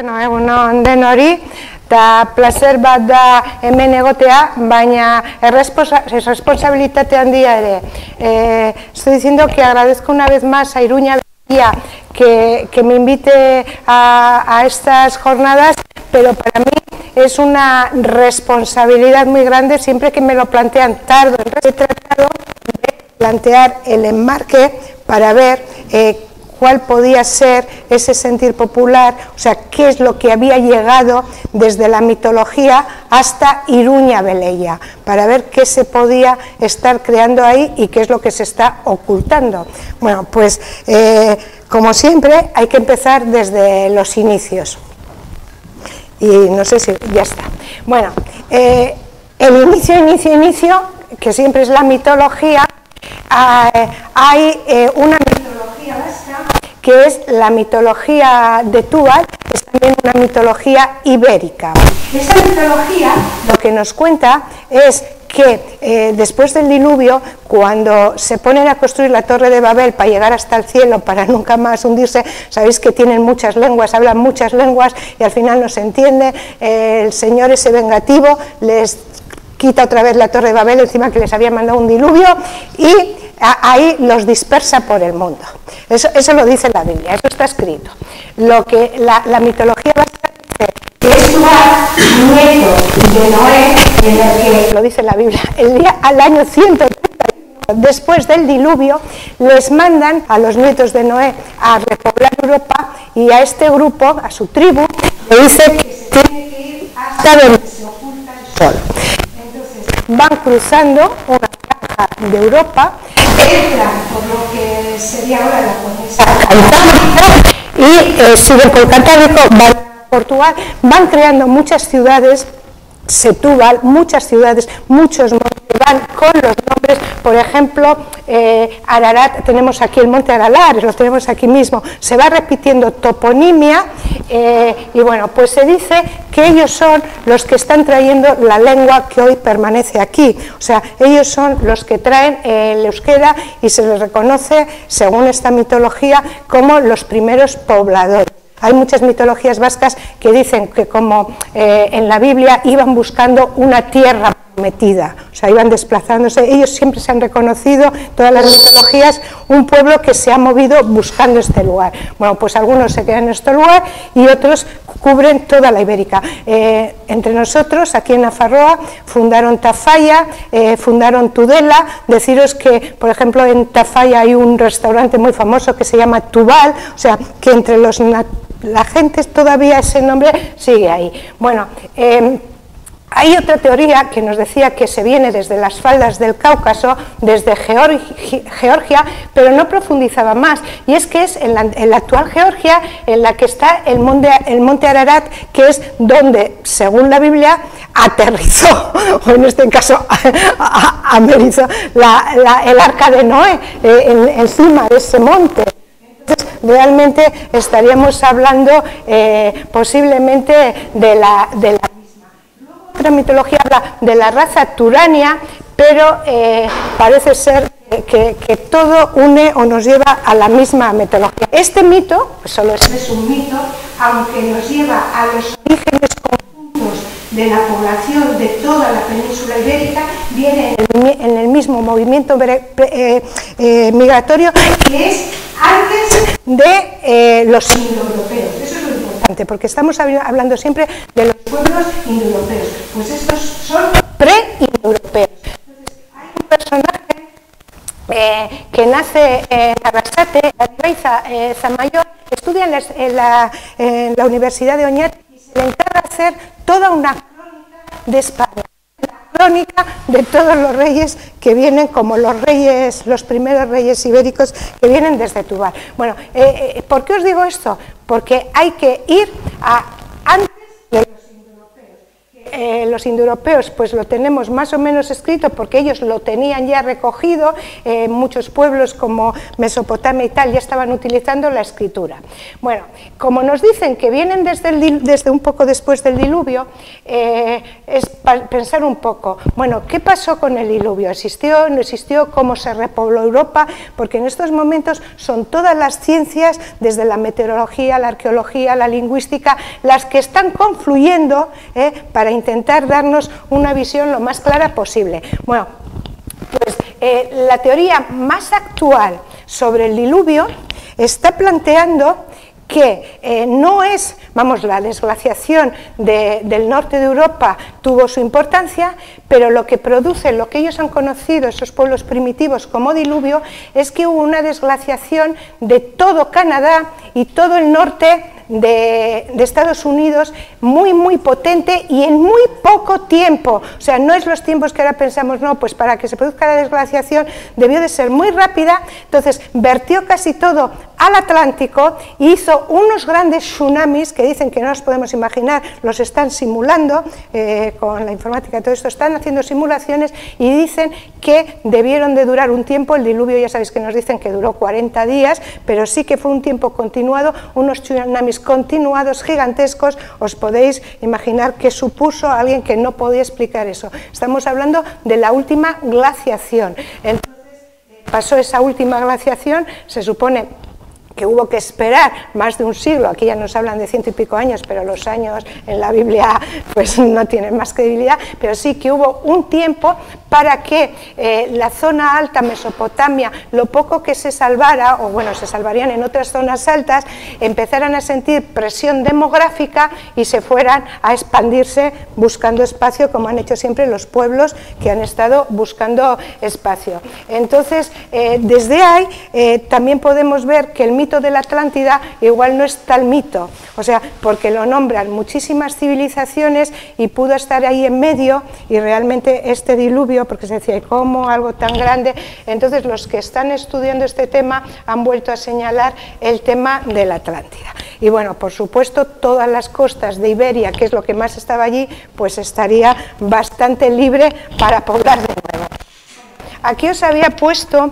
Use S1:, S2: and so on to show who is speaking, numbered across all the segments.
S1: Bueno, egun on denori, eta placer bat da hemen egotea, baina responsabilitate handia ere. Estoy diciendo que agradezco una vez más a Iruña que me invite a estas jornadas, pero para mí es una responsabilidad muy grande siempre que me lo plantean tarde. He tratado de plantear el enmarque para ver cuál podía ser ese sentir popular, o sea, qué es lo que había llegado desde la mitología hasta Iruña Beleia, para ver qué se podía estar creando ahí y qué es lo que se está ocultando. Bueno, pues como siempre hay que empezar desde los inicios. Y no sé si ya está. Bueno, el inicio, que siempre es la mitología, hay una mitología vasca que es la mitología de Túbal, que es también una mitología ibérica. Esa mitología lo que nos cuenta es que después del diluvio, cuando se ponen a construir la Torre de Babel para llegar hasta el cielo, para nunca más hundirse, sabéis que tienen muchas lenguas, hablan muchas lenguas y al final no se entiende, el Señor ese vengativo les quita otra vez la Torre de Babel, encima que les había mandado un diluvio, y ahí los dispersa por el mundo. Eso lo dice la Biblia, eso está escrito. Lo que la mitología vasca dice que es nieto de Noé, en el que lo dice la Biblia, al año 131 después del diluvio, les mandan a los nietos de Noé a repoblar Europa, y a este grupo, a su tribu, le dice que se tiene que ir hasta donde se oculta el sol. Entonces van cruzando una franja de Europa, entran por lo que sería ahora la cornisa cantábrica y siguen por Cantábrico, van a Portugal, van creando muchas ciudades, Setúbal, muchas ciudades, muchos montes, van con los nombres, por ejemplo, Ararat, tenemos aquí el monte Aralar, lo tenemos aquí mismo, se va repitiendo toponimia, y bueno, pues se dice que ellos son los que están trayendo la lengua que hoy permanece aquí, o sea, ellos son los que traen el euskera y se les reconoce, según esta mitología, como los primeros pobladores. Hay muchas mitologías vascas que dicen que como en la Biblia iban buscando una tierra prometida, o sea, iban desplazándose, ellos siempre se han reconocido, todas las mitologías, un pueblo que se ha movido buscando este lugar. Bueno, pues algunos se quedan en este lugar y otros cubren toda la Ibérica. Entre nosotros, aquí en Nafarroa, fundaron Tafalla, fundaron Tudela. Deciros que, por ejemplo, en Tafalla hay un restaurante muy famoso que se llama Tubal, o sea, que entre la gente todavía ese nombre sigue ahí. Bueno, hay otra teoría que nos decía que se viene desde las faldas del Cáucaso, desde Georgia, pero no profundizaba más, y es que es en la actual Georgia en la que está el monte Ararat, que es donde, según la Biblia, aterrizó, o en este caso amerizó, el arca de Noé, encima de ese monte. Entonces, realmente estaríamos hablando posiblemente de la otra mitología habla de la raza turania, pero parece ser que todo une o nos lleva a la misma mitología. Este mito, solo es un mito, aunque nos lleva a los orígenes conjuntos de la población de toda la península ibérica, viene en el mismo movimiento migratorio que es antes de los indoeuropeos. Eso es lo importante, porque estamos hablando siempre de los pueblos indoeuropeos, pues estos son pre-indoeuropeos. Entonces, hay un personaje que nace en Arrasate, Aribaiza Zamayor, estudia en la Universidad de Oñate y se le encarga hacer toda una crónica de España, la crónica de todos los reyes que vienen como los primeros reyes ibéricos que vienen desde Túbal. Bueno, ¿por qué os digo esto? Porque hay que ir antes de los indoeuropeos, que los indoeuropeos pues lo tenemos más o menos escrito porque ellos lo tenían ya recogido, muchos pueblos como Mesopotamia y tal ya estaban utilizando la escritura. Bueno, como nos dicen que vienen desde un poco después del diluvio, es pensar un poco, bueno, ¿qué pasó con el diluvio? ¿Existió, no existió? ¿Cómo se repobló Europa? Porque en estos momentos son todas las ciencias, desde la meteorología, la arqueología, la lingüística, las que están confluyendo para intentar darnos una visión lo más clara posible. Bueno, pues la teoría más actual sobre el diluvio está planteando que no es, vamos, la desglaciación del norte de Europa tuvo su importancia, pero lo que produce, lo que ellos han conocido, esos pueblos primitivos como diluvio, es que hubo una desglaciación de todo Canadá y todo el norte de Estados Unidos muy potente y en muy poco tiempo. O sea, no es los tiempos que ahora pensamos, no, pues para que se produzca la desglaciación debió de ser muy rápida, entonces vertió casi todo al Atlántico y hizo unos grandes tsunamis que dicen que no nos podemos imaginar, los están simulando con la informática, todo esto, están haciendo simulaciones y dicen que debieron de durar un tiempo. El diluvio ya sabéis que nos dicen que duró 40 días, pero sí que fue un tiempo continuado, unos tsunamis continuados gigantescos. Os podéis imaginar qué supuso a alguien que no podía explicar eso. Estamos hablando de la última glaciación. Entonces pasó esa última glaciación, se supone que hubo que esperar más de un siglo, aquí ya nos hablan de 100 y pico años, pero los años en la Biblia pues no tienen más credibilidad, pero sí que hubo un tiempo para que la zona alta, Mesopotamia, lo poco que se salvara, o bueno, se salvarían en otras zonas altas, empezaran a sentir presión demográfica y se fueran a expandirse buscando espacio, como han hecho siempre los pueblos que han estado buscando espacio. Entonces, desde ahí también podemos ver que el mito de la Atlántida igual no es tal mito, o sea, porque lo nombran muchísimas civilizaciones y pudo estar ahí en medio, y realmente este diluvio, porque se decía, ¿cómo algo tan grande? Entonces los que están estudiando este tema han vuelto a señalar el tema de la Atlántida. Y bueno, por supuesto, todas las costas de Iberia, que es lo que más estaba allí, pues estaría bastante libre para poblar de nuevo. Aquí os había puesto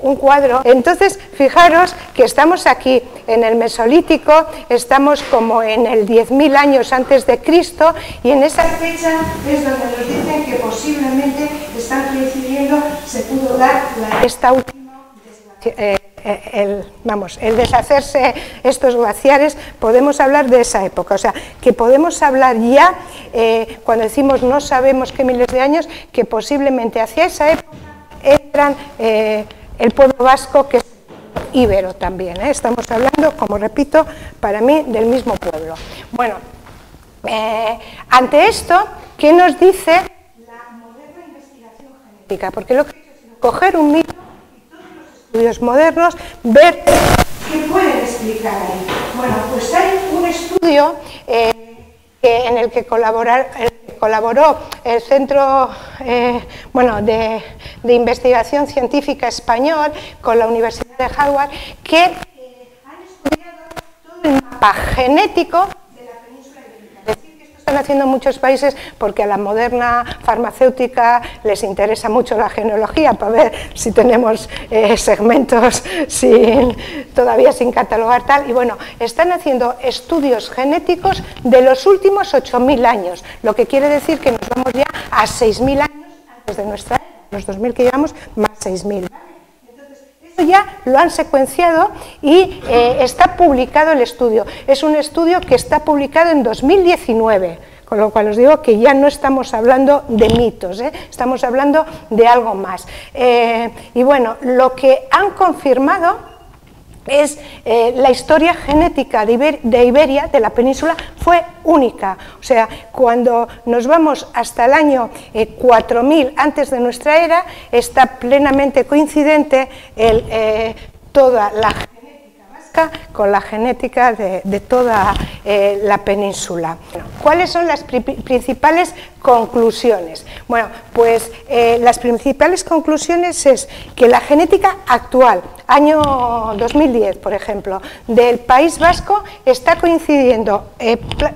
S1: un cuadro, entonces fijaros que estamos aquí en el Mesolítico, estamos como en el 10.000 años antes de Cristo, y en esa fecha es donde nos dicen que posiblemente están coincidiendo, se pudo dar esta última el deshacerse estos glaciares, podemos hablar de esa época, o sea, que podemos hablar ya, cuando decimos no sabemos qué miles de años, que posiblemente hacia esa época entran el pueblo vasco, que es íbero también, estamos hablando, como repito, para mí del mismo pueblo. Bueno, ante esto, ¿qué nos dice la moderna investigación genética? Porque lo que es coger un mito y todos los estudios modernos, ver qué pueden explicar ahí. Bueno, pues hay un estudio en el que colaboró el Centro de Investigación Científica Español con la Universidad de Harvard, que han estudiado todo el mapa genético de la península ibérica. Es decir, que esto están haciendo muchos países porque a la moderna farmacéutica les interesa mucho la genealogía, para ver si tenemos segmentos todavía sin catalogar tal, y bueno, están haciendo estudios genéticos de los últimos 8.000 años, lo que quiere decir que nos vamos ya a 6.000 años antes de nuestra era, los 2.000 que llevamos más 6.000. Entonces, eso ya lo han secuenciado y está publicado el estudio. Es un estudio que está publicado en 2019. Con lo cual os digo que ya no estamos hablando de mitos, estamos hablando de algo más. Y bueno, lo que han confirmado es la historia genética de Iberia, de la península, fue única. O sea, cuando nos vamos hasta el año 4000 antes de nuestra era, está plenamente coincidente toda la con la genética de toda la península. ¿Cuáles son las principales conclusiones? Bueno, pues las principales conclusiones es que la genética actual, año 2010, por ejemplo, del País Vasco está coincidiendo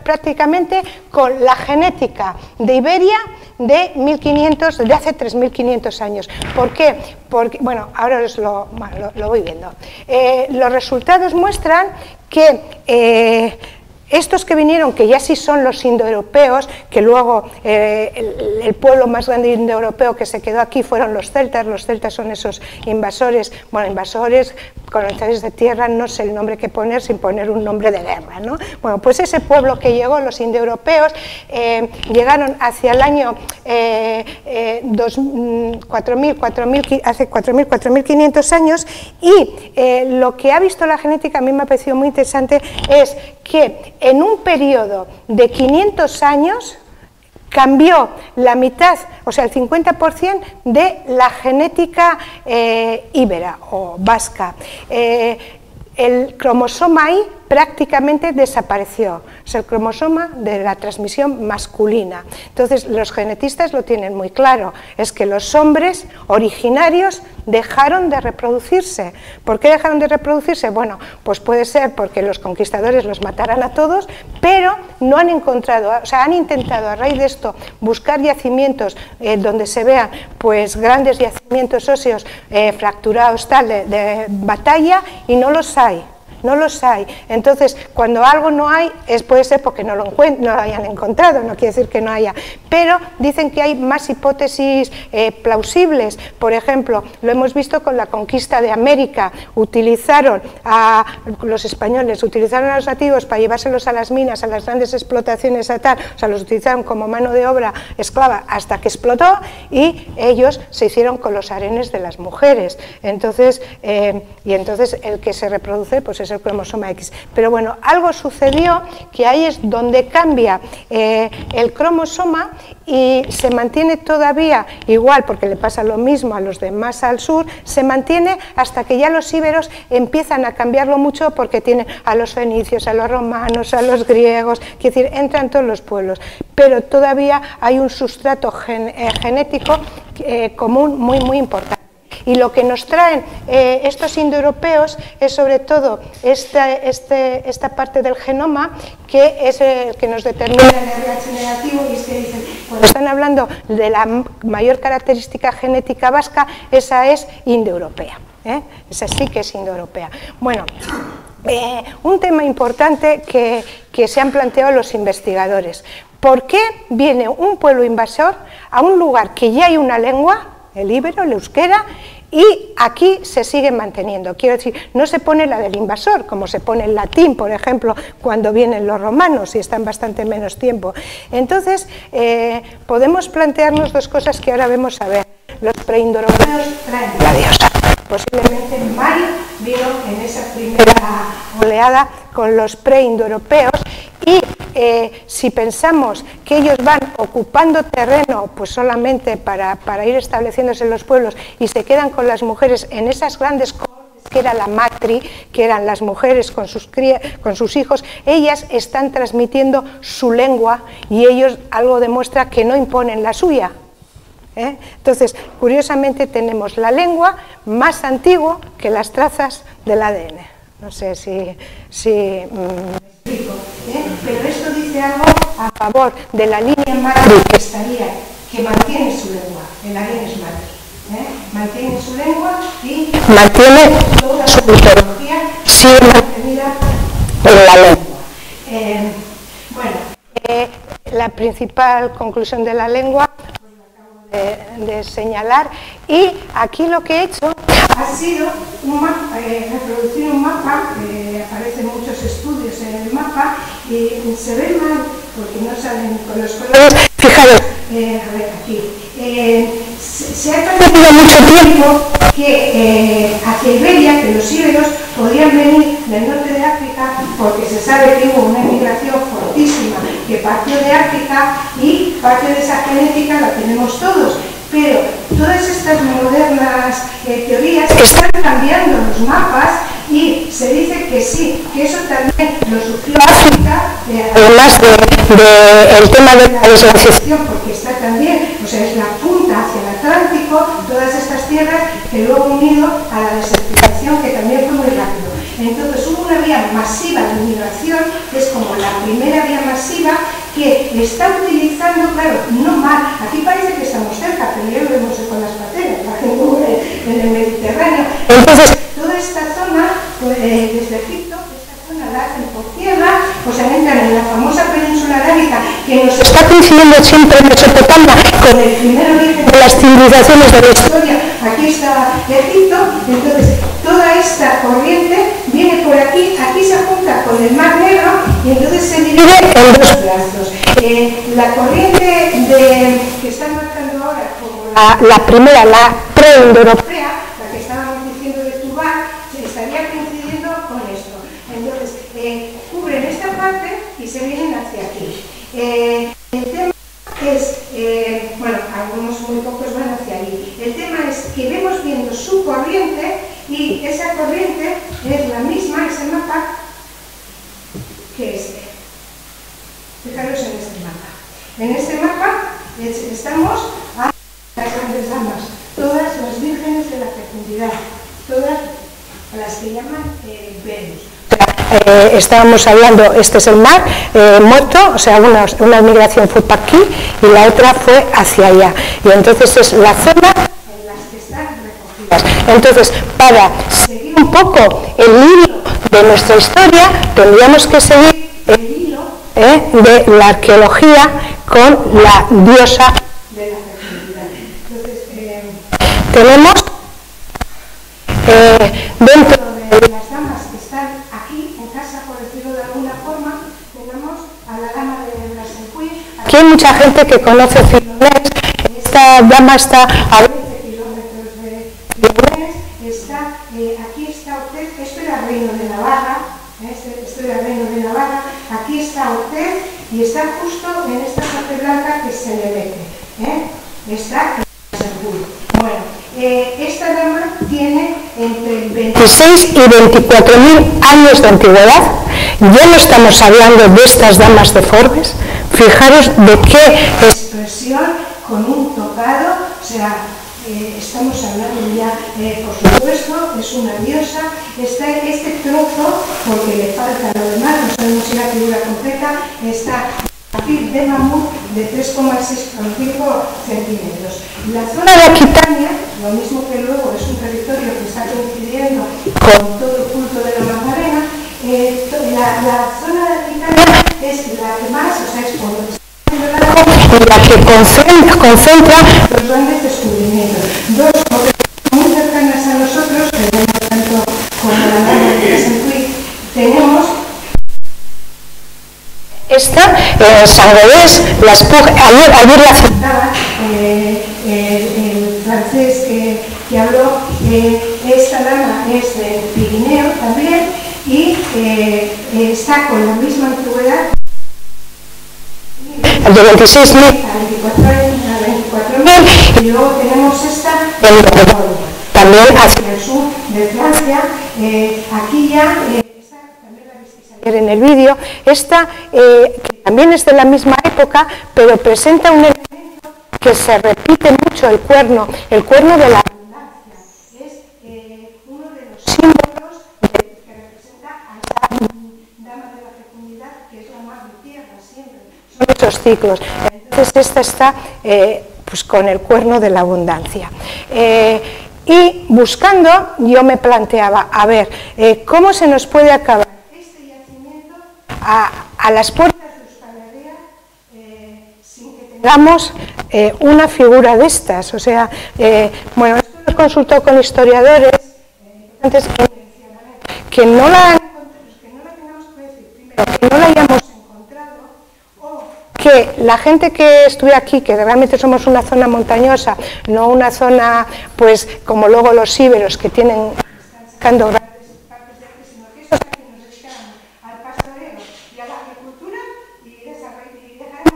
S1: prácticamente con la genética de Iberia de hace 3.500 años. ¿Por qué? Porque, bueno, ahora os lo voy viendo. Los resultados muestran que estos que vinieron, que ya sí son los indoeuropeos, que luego el pueblo más grande indoeuropeo que se quedó aquí fueron los celtas son esos invasores, bueno, invasores, colonizadores de tierra, no sé el nombre que poner sin poner un nombre de guerra, ¿no? Bueno, pues ese pueblo que llegó, los indoeuropeos, llegaron hacia el año 4.500 años y lo que ha visto la genética, a mí me ha parecido muy interesante, es que en un periodo de 500 años cambió la mitad, o sea, el 50% de la genética íbera o vasca. El cromosoma Y prácticamente desapareció, es el cromosoma de la transmisión masculina. Entonces, los genetistas lo tienen muy claro, es que los hombres originarios dejaron de reproducirse. ¿Por qué dejaron de reproducirse? Bueno, pues puede ser porque los conquistadores los mataran a todos, pero no han encontrado, o sea, han intentado a raíz de esto buscar yacimientos donde se vean pues grandes yacimientos óseos fracturados tal de batalla y no los hay. No los hay. Entonces, cuando algo no hay, puede ser porque no lo hayan encontrado, no quiere decir que no haya. Pero dicen que hay más hipótesis plausibles. Por ejemplo, lo hemos visto con la conquista de América. Los españoles utilizaron a los nativos para llevárselos a las minas, a las grandes explotaciones o sea, los utilizaron como mano de obra esclava hasta que explotó y ellos se hicieron con los harenes de las mujeres. Entonces, entonces el que se reproduce, pues es el cromosoma X. Pero bueno, algo sucedió que ahí es donde cambia el cromosoma y se mantiene todavía igual, porque le pasa lo mismo a los de más al sur, se mantiene hasta que ya los íberos empiezan a cambiarlo mucho porque tienen a los fenicios, a los romanos, a los griegos, quiere decir, entran todos los pueblos, pero todavía hay un sustrato genético común muy importante. Y lo que nos traen estos indoeuropeos es sobre todo esta parte del genoma que es el que nos determina el RH negativo, y es que dicen, cuando están hablando de la mayor característica genética vasca, esa es indoeuropea, esa sí que es indoeuropea. Bueno, un tema importante que se han planteado los investigadores: ¿por qué viene un pueblo invasor a un lugar que ya hay una lengua, el íbero, el euskera, y aquí se sigue manteniendo? Quiero decir, no se pone la del invasor, como se pone el latín, por ejemplo, cuando vienen los romanos y están bastante menos tiempo. Entonces, podemos plantearnos dos cosas que ahora vamos a ver. Los preindoeuropeos traen la diosa. Posiblemente Mari vino en esa primera oleada con los preindoeuropeos y si pensamos que ellos van ocupando terreno pues solamente para ir estableciéndose en los pueblos y se quedan con las mujeres en esas grandes cortes que era la matri, que eran las mujeres con sus hijos, ellas están transmitiendo su lengua y ellos algo demuestra que no imponen la suya. Entonces, curiosamente tenemos la lengua más antigua que las trazas del ADN. No sé si me explico, pero esto dice algo a favor de la línea madre que mantiene su lengua, el ADN es madre, mantiene su lengua y mantiene toda su mitología, sigue mantenida en la lengua. Bueno, la principal conclusión de la lengua de señalar, y aquí lo que he hecho ha sido reproducir un mapa, aparecen muchos estudios en el mapa y se ve mal porque no salen con los colores. Fijaros, a ver aquí, se ha perdido mucho tiempo que hacia Iberia, que los íberos podían venir del norte de África porque se sabe que hubo una emigración fortísima que partió de África y parte de esa genética la tenemos todos, pero todas estas modernas teorías están cambiando los mapas y se dice que sí, que eso también lo sufrió África, además del tema de la desertización, porque está también, o sea, es la punta hacia el Atlántico, todas estas tierras que luego han unido a la desertización migración que también fue muy rápido. Entonces hubo una vía masiva de migración, que es como la primera vía masiva, que está utilizando, claro, no mal, aquí parece que estamos cerca, pero ya lo vemos con las pateras, la gente muere en el Mediterráneo. Entonces, toda esta zona, pues, desde Egipto, esta zona la hacen por tierra, o sea, entran en la famosa península arábica, que nos está coincidiendo siempre en Mesopotamia con el primer origen de las civilizaciones de la historia. Aquí está Egipto, entonces toda esta corriente viene por aquí, aquí se junta con el Mar Negro y entonces se divide en dos brazos. La corriente que están marcando ahora como la primera, la pre-indoeuropea, la que estábamos diciendo de Tubal, estaría coincidiendo con esto. Entonces, cubren esta parte y se vienen hacia aquí. El tema es, bueno, algunos muy pocos van hacia allí. El tema es que vemos viendo su corriente y esa corriente es la misma, ese mapa, que este. Fijaros en este mapa. En este mapa estamos a las grandes damas, todas las vírgenes de la fecundidad, todas las que llaman Venus. Estábamos hablando, este es el mar muerto, o sea, una migración fue para aquí y la otra fue hacia allá. Y entonces es la zona en las que están recogidas. Entonces, para seguir un poco el hilo de nuestra historia, tendríamos que seguir el hilo de la arqueología con la diosa de la fertilidad. Entonces, tenemos dentro de las damas que están aquí en casa, por decirlo de alguna forma, tenemos a la dama de Brasencuy. Aquí hay mucha gente que conoce Filonés. Esta dama está a 20 kilómetros de Filonés. Aquí está Ortez, esto era Reino de Navarra. Esto era Reino de Navarra. Aquí está Ortez y está justo en esta parte blanca que se le mete. Está en Brasencuy. Bueno, esta dama tiene entre 26 y 24.000 años de antigüedad. Ya no estamos hablando de estas damas de Forbes. Fijaros de qué expresión, con un tocado, o sea, estamos hablando ya, por supuesto, es una diosa. Está este trozo, porque le falta lo demás, no sabemos si la figura completa, está de mamut de 3,6 por 5 centímetros. La zona de Aquitania, lo mismo que luego es un territorio que está coincidiendo con todo el culto de la Magdalena, la zona de Aquitania es la que más, o sea, es por donde y la que concentra los grandes descubrimientos. Dos muy cercanas a nosotros, tenemos tanto como la dama de Brasencuy, tenemos esta, Sangodés, las ayer la citaba el francés que habló, esta dama es del Pirineo también y está con la misma antigüedad de 26.000 a 24.000 y luego tenemos esta también hacia el sur de Francia, aquí ya en el vídeo, esta que también es de la misma época, pero presenta un elemento que se repite mucho, el cuerno de la abundancia. Es uno de los símbolos que representa a esta dama de la fecundidad, que es la madre tierra siempre. Son esos ciclos. Entonces esta está pues con el cuerno de la abundancia. Y buscando, yo me planteaba, a ver, ¿cómo se nos puede acabar a las puertas de Euskal Herria sin que tengamos una figura de estas? O sea, bueno, esto lo he consultado con historiadores antes que no la tengamos que decir, primero, que no la hayamos encontrado, o que la gente que estuve aquí, que realmente somos una zona montañosa, no una zona, pues, como luego los íberos que están sacando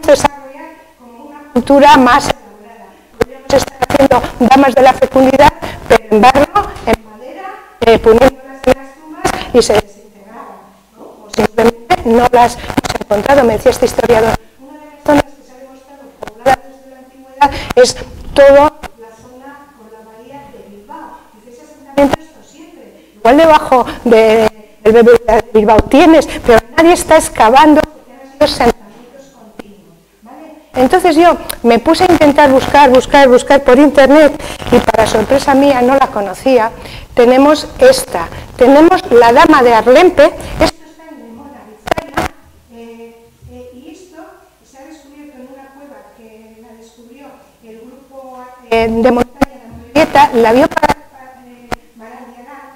S1: desarrollar como una cultura más elaborada. Podríamos estar haciendo damas de la fecundidad, pero en barro, en madera, poniéndolas en las tumbas y se desintegraban, ¿no? O simplemente no las hemos encontrado. Me decía este historiador, una de las zonas que se ha demostrado pobladas desde la antigüedad es toda la zona con la bahía de Bilbao. Dice, ese asentamiento esto siempre. debajo del bebé de Bilbao, tienes, pero nadie está excavando porque han sido asentamientos continuos, ¿vale? Entonces yo me puse a intentar buscar por internet y para sorpresa mía no la conocía. Tenemos esta, tenemos la Dama de Arlempe, esto está en Limona, Vizcaya, y esto se ha descubierto en una cueva que la descubrió el grupo de montaña de Amorebieta, la vio para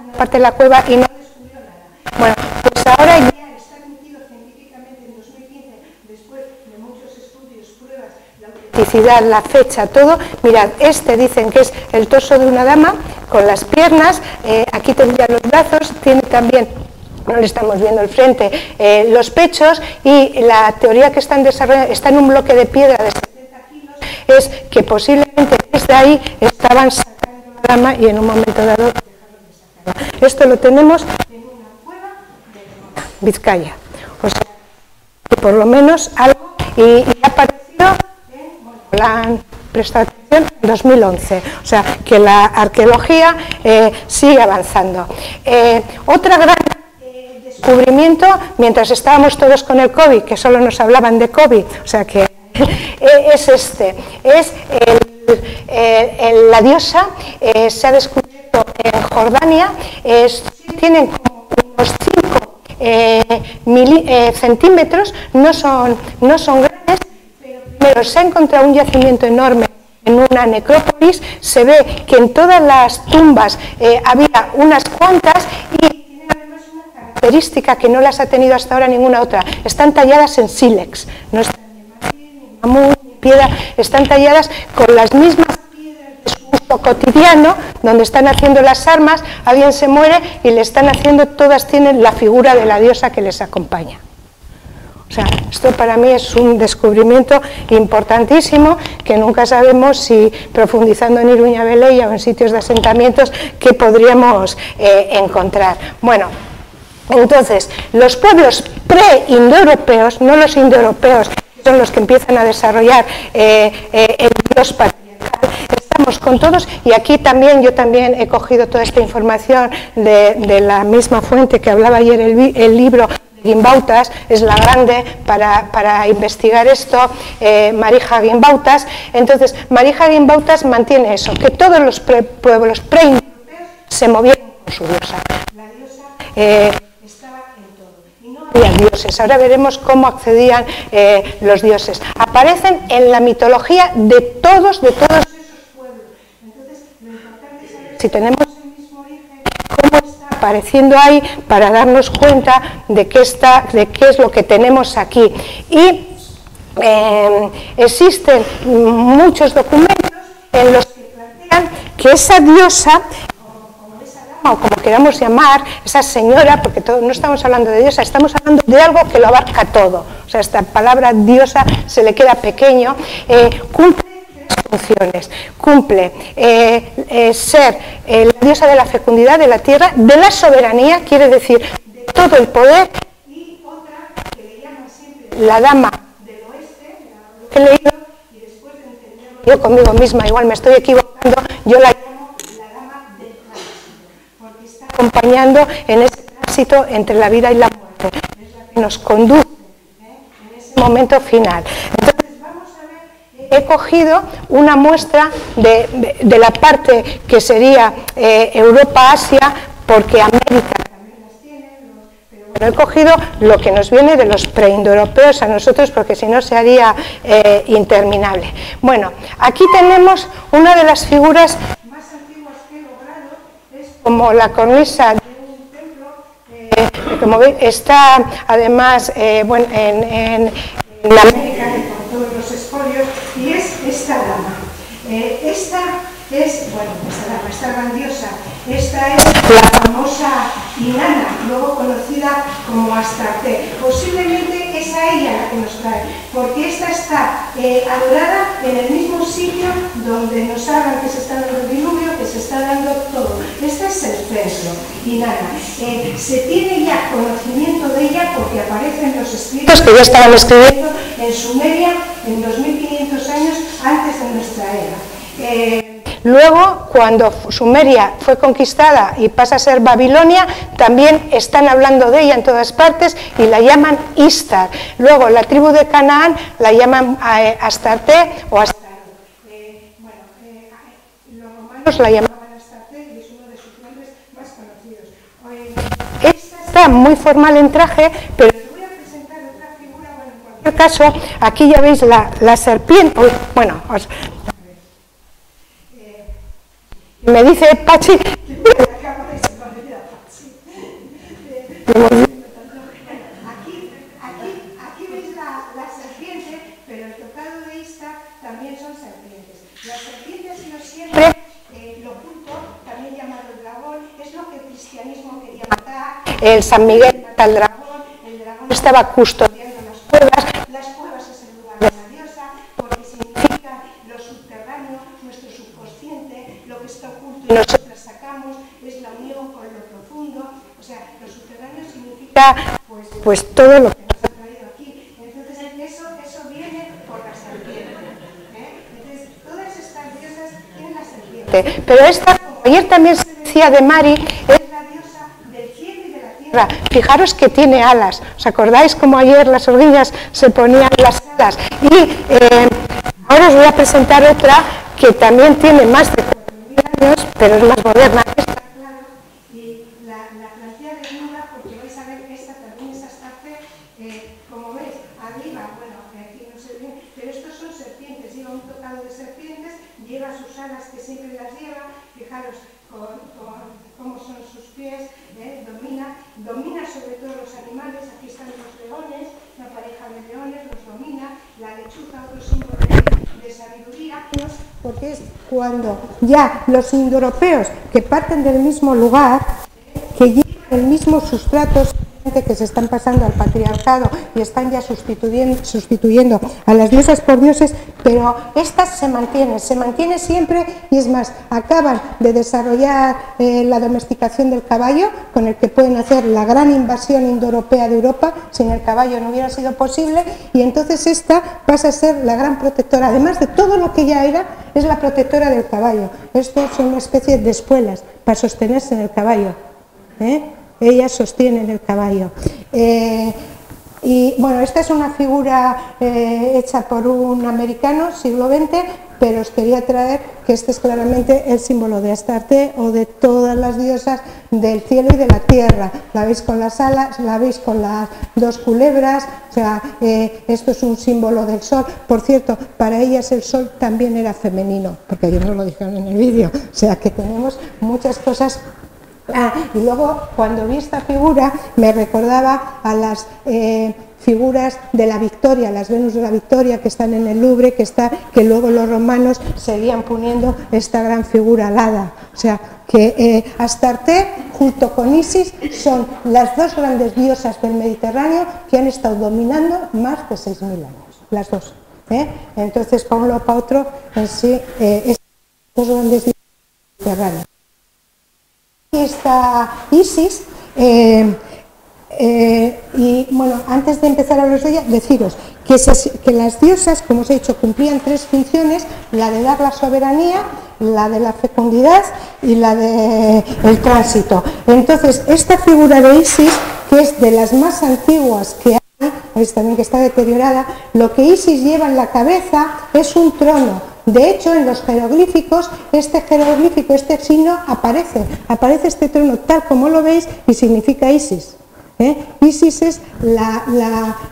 S1: una parte de la cueva y no descubrió nada. Bueno, pues ahora ya está admitido científicamente en 2015, después de muchos estudios, pruebas, la autenticidad, la fecha, todo. Mirad, este dicen que es el torso de una dama con las piernas, aquí tendría los brazos, tiene también, no le estamos viendo el frente, los pechos, y la teoría que están desarrollando, está en un bloque de piedra de 70 kilos, es que posiblemente desde ahí estaban sacando la dama y en un momento dado dejaron de sacarla. Esto lo tenemos en una cueva de Vizcaya, o sea, que por lo menos algo, y ha aparecido en, bueno, la han prestado atención en 2011, o sea, que la arqueología sigue avanzando. Otra gran descubrimiento, mientras estábamos todos con el COVID, que solo nos hablaban de COVID, o sea que es este, es la diosa, se ha descubierto en Jordania, tienen como unos 5 centímetros, no son grandes, pero primero se ha encontrado un yacimiento enorme en una necrópolis, se ve que en todas las tumbas había unas cuantas y tienen además una característica que no las ha tenido hasta ahora ninguna otra, están talladas en sílex, no están ni marfil, ni mamut, ni piedra, están talladas con las mismas piedras de su uso cotidiano, donde están haciendo las armas, alguien se muere y le están haciendo, todas tienen la figura de la diosa que les acompaña. O sea, esto para mí es un descubrimiento importantísimo que nunca sabemos si profundizando en Iruña Velella o en sitios de asentamientos que podríamos encontrar. Bueno, entonces, los pueblos pre-indoeuropeos, no los indoeuropeos, que son los que empiezan a desarrollar el dios patriarcal, estamos con todos, y aquí también, yo también he cogido toda esta información de la misma fuente que hablaba ayer el libro Guimbautas, es la grande para investigar esto, Marija Guimbautas. Entonces, Marija Guimbautas mantiene eso, que todos los pueblos pre-indoeuropeos se movieron con su diosa. La diosa estaba en todo, y no había dioses. Ahora veremos cómo accedían los dioses. Aparecen en la mitología de todos esos pueblos. Entonces, lo importante es saber si tenemos el mismo origen, cómo está apareciendo ahí, para darnos cuenta de qué es lo que tenemos aquí. Y existen muchos documentos en los que plantean que esa diosa, o esa dama, o como queramos llamar, esa señora, porque no estamos hablando de diosa, estamos hablando de algo que lo abarca todo. O sea, esta palabra diosa se le queda pequeño, cumple funciones, cumple ser la diosa de la fecundidad, de la tierra, de la soberanía, quiere decir de todo el poder, y otra que le llaman siempre la dama del oeste, lo que he leído, y después de entenderlo yo conmigo misma, igual me estoy equivocando, yo la llamo la dama del tránsito, porque está acompañando en ese tránsito entre la vida y la muerte, es la que nos conduce en ese momento final. Entonces, he cogido una muestra de la parte que sería Europa-Asia, porque América también las tiene, pero bueno, he cogido lo que nos viene de los preindoeuropeos a nosotros, porque si no se haría interminable. Bueno, aquí tenemos una de las figuras más antiguas que he logrado, es como la cornisa de un templo, como veis, está además bueno, en América, con todos los espolios, y es esta dama. Esta es, bueno, esta grandiosa, esta es la famosa Inanna, luego conocida como Astarte. Posiblemente es a ella la que nos trae, porque esta está adorada en el mismo sitio donde nos hablan que se está dando el diluvio, que se está dando todo. Este es el templo, Inanna. Se tiene ya conocimiento de ella porque aparecen los escritos que ya estaban escribiendo en Sumeria en 2500 años antes de nuestra era. Luego, cuando Sumeria fue conquistada y pasa a ser Babilonia, también están hablando de ella en todas partes y la llaman Istar. Luego, la tribu de Canaán la llaman Astarte o Astarot. Los romanos la llamaban Astarte y es uno de sus nombres más conocidos. Esta está muy formal en traje, pero les voy a presentar otra figura. Bueno, en cualquier caso, aquí ya veis la serpiente. Bueno, me dice Pachi. Aquí veis la serpiente, pero el tocado de Istar también son serpientes. Las serpientes no siempre, lo oculto, también llamado el dragón, es lo que el cristianismo quería matar. El San Miguel mata al dragón, el dragón estaba custodiando las cuevas es el lugar de la diosa, porque significa lo subterráneo, nuestro subconsciente, lo que está oculto y nosotros sacamos, es la unión con lo profundo, o sea, lo subterráneo significa pues todo lo que nos ha traído aquí. Entonces eso viene por la serpiente. Entonces todas estas diosas tienen la serpiente. Pero esta, como ayer también se decía de Mari, es la diosa del cielo y de la tierra. Fijaros que tiene alas. ¿Os acordáis cómo ayer las orguillas se ponían las alas? Y ahora os voy a presentar otra que también tiene más de 4.000 años, pero es más moderna. Esta, claro, y la plantilla desnuda, porque vais a ver que esta también es Astarte, como veis, arriba, bueno, aquí no se ve, pero estos son serpientes, lleva un tocado de serpientes, lleva sus alas que siempre las lleva, fijaros cómo son sus pies, domina sobre todo los animales, aquí están los leones, una pareja de leones los domina, la lechuza, otro símbolo de sabiduría, porque es cuando ya los indoeuropeos que parten del mismo lugar, que llevan el mismo sustrato, que se están pasando al patriarcado y están ya sustituyendo a las diosas por dioses, pero estas se mantienen siempre, y es más, acaban de desarrollar la domesticación del caballo, con el que pueden hacer la gran invasión indoeuropea de Europa. Sin el caballo no hubiera sido posible, y entonces esta pasa a ser la gran protectora, además de todo lo que ya era, es la protectora del caballo. Estos son una especie de espuelas para sostenerse en el caballo, ellas sostienen el caballo. Y bueno, esta es una figura hecha por un americano, siglo XX, pero os quería traer que este es claramente el símbolo de Astarte o de todas las diosas del cielo y de la tierra. La veis con las alas, la veis con las dos culebras, o sea, esto es un símbolo del sol. Por cierto, para ellas el sol también era femenino, porque ayer nos lo dijeron en el vídeo, o sea que tenemos muchas cosas. Y luego, cuando vi esta figura, me recordaba a las figuras de la Victoria, las Venus de la Victoria que están en el Louvre, que luego los romanos seguían poniendo esta gran figura alada. O sea, que Astarte, junto con Isis, son las dos grandes diosas del Mediterráneo que han estado dominando más de 6.000 años, las dos. Entonces, para uno o para otro, en sí, estas dos grandes diosas del Mediterráneo. Aquí está Isis, y bueno, antes de empezar a hablar de ella, deciros que las diosas, como os he dicho, cumplían tres funciones: la de dar la soberanía, la de la fecundidad y la del tránsito. Entonces, esta figura de Isis, que es de las más antiguas que hay, veis también que está deteriorada, lo que Isis lleva en la cabeza es un trono. De hecho, en los jeroglíficos, este signo aparece este trono tal como lo veis y significa Isis. Isis es la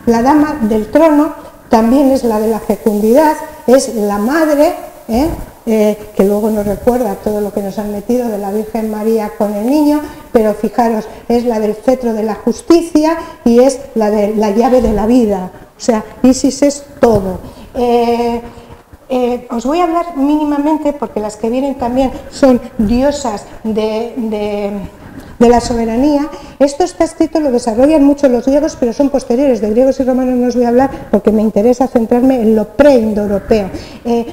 S1: dama del trono, también es la de la fecundidad, es la madre, que luego nos recuerda todo lo que nos han metido de la Virgen María con el niño, pero fijaros, es la del cetro de la justicia y es la de la llave de la vida. O sea, Isis es todo. Os voy a hablar mínimamente, porque las que vienen también son diosas de la soberanía. Esto está escrito, lo desarrollan mucho los griegos, pero son posteriores. De griegos y romanos no os voy a hablar porque me interesa centrarme en lo pre-indoeuropeo.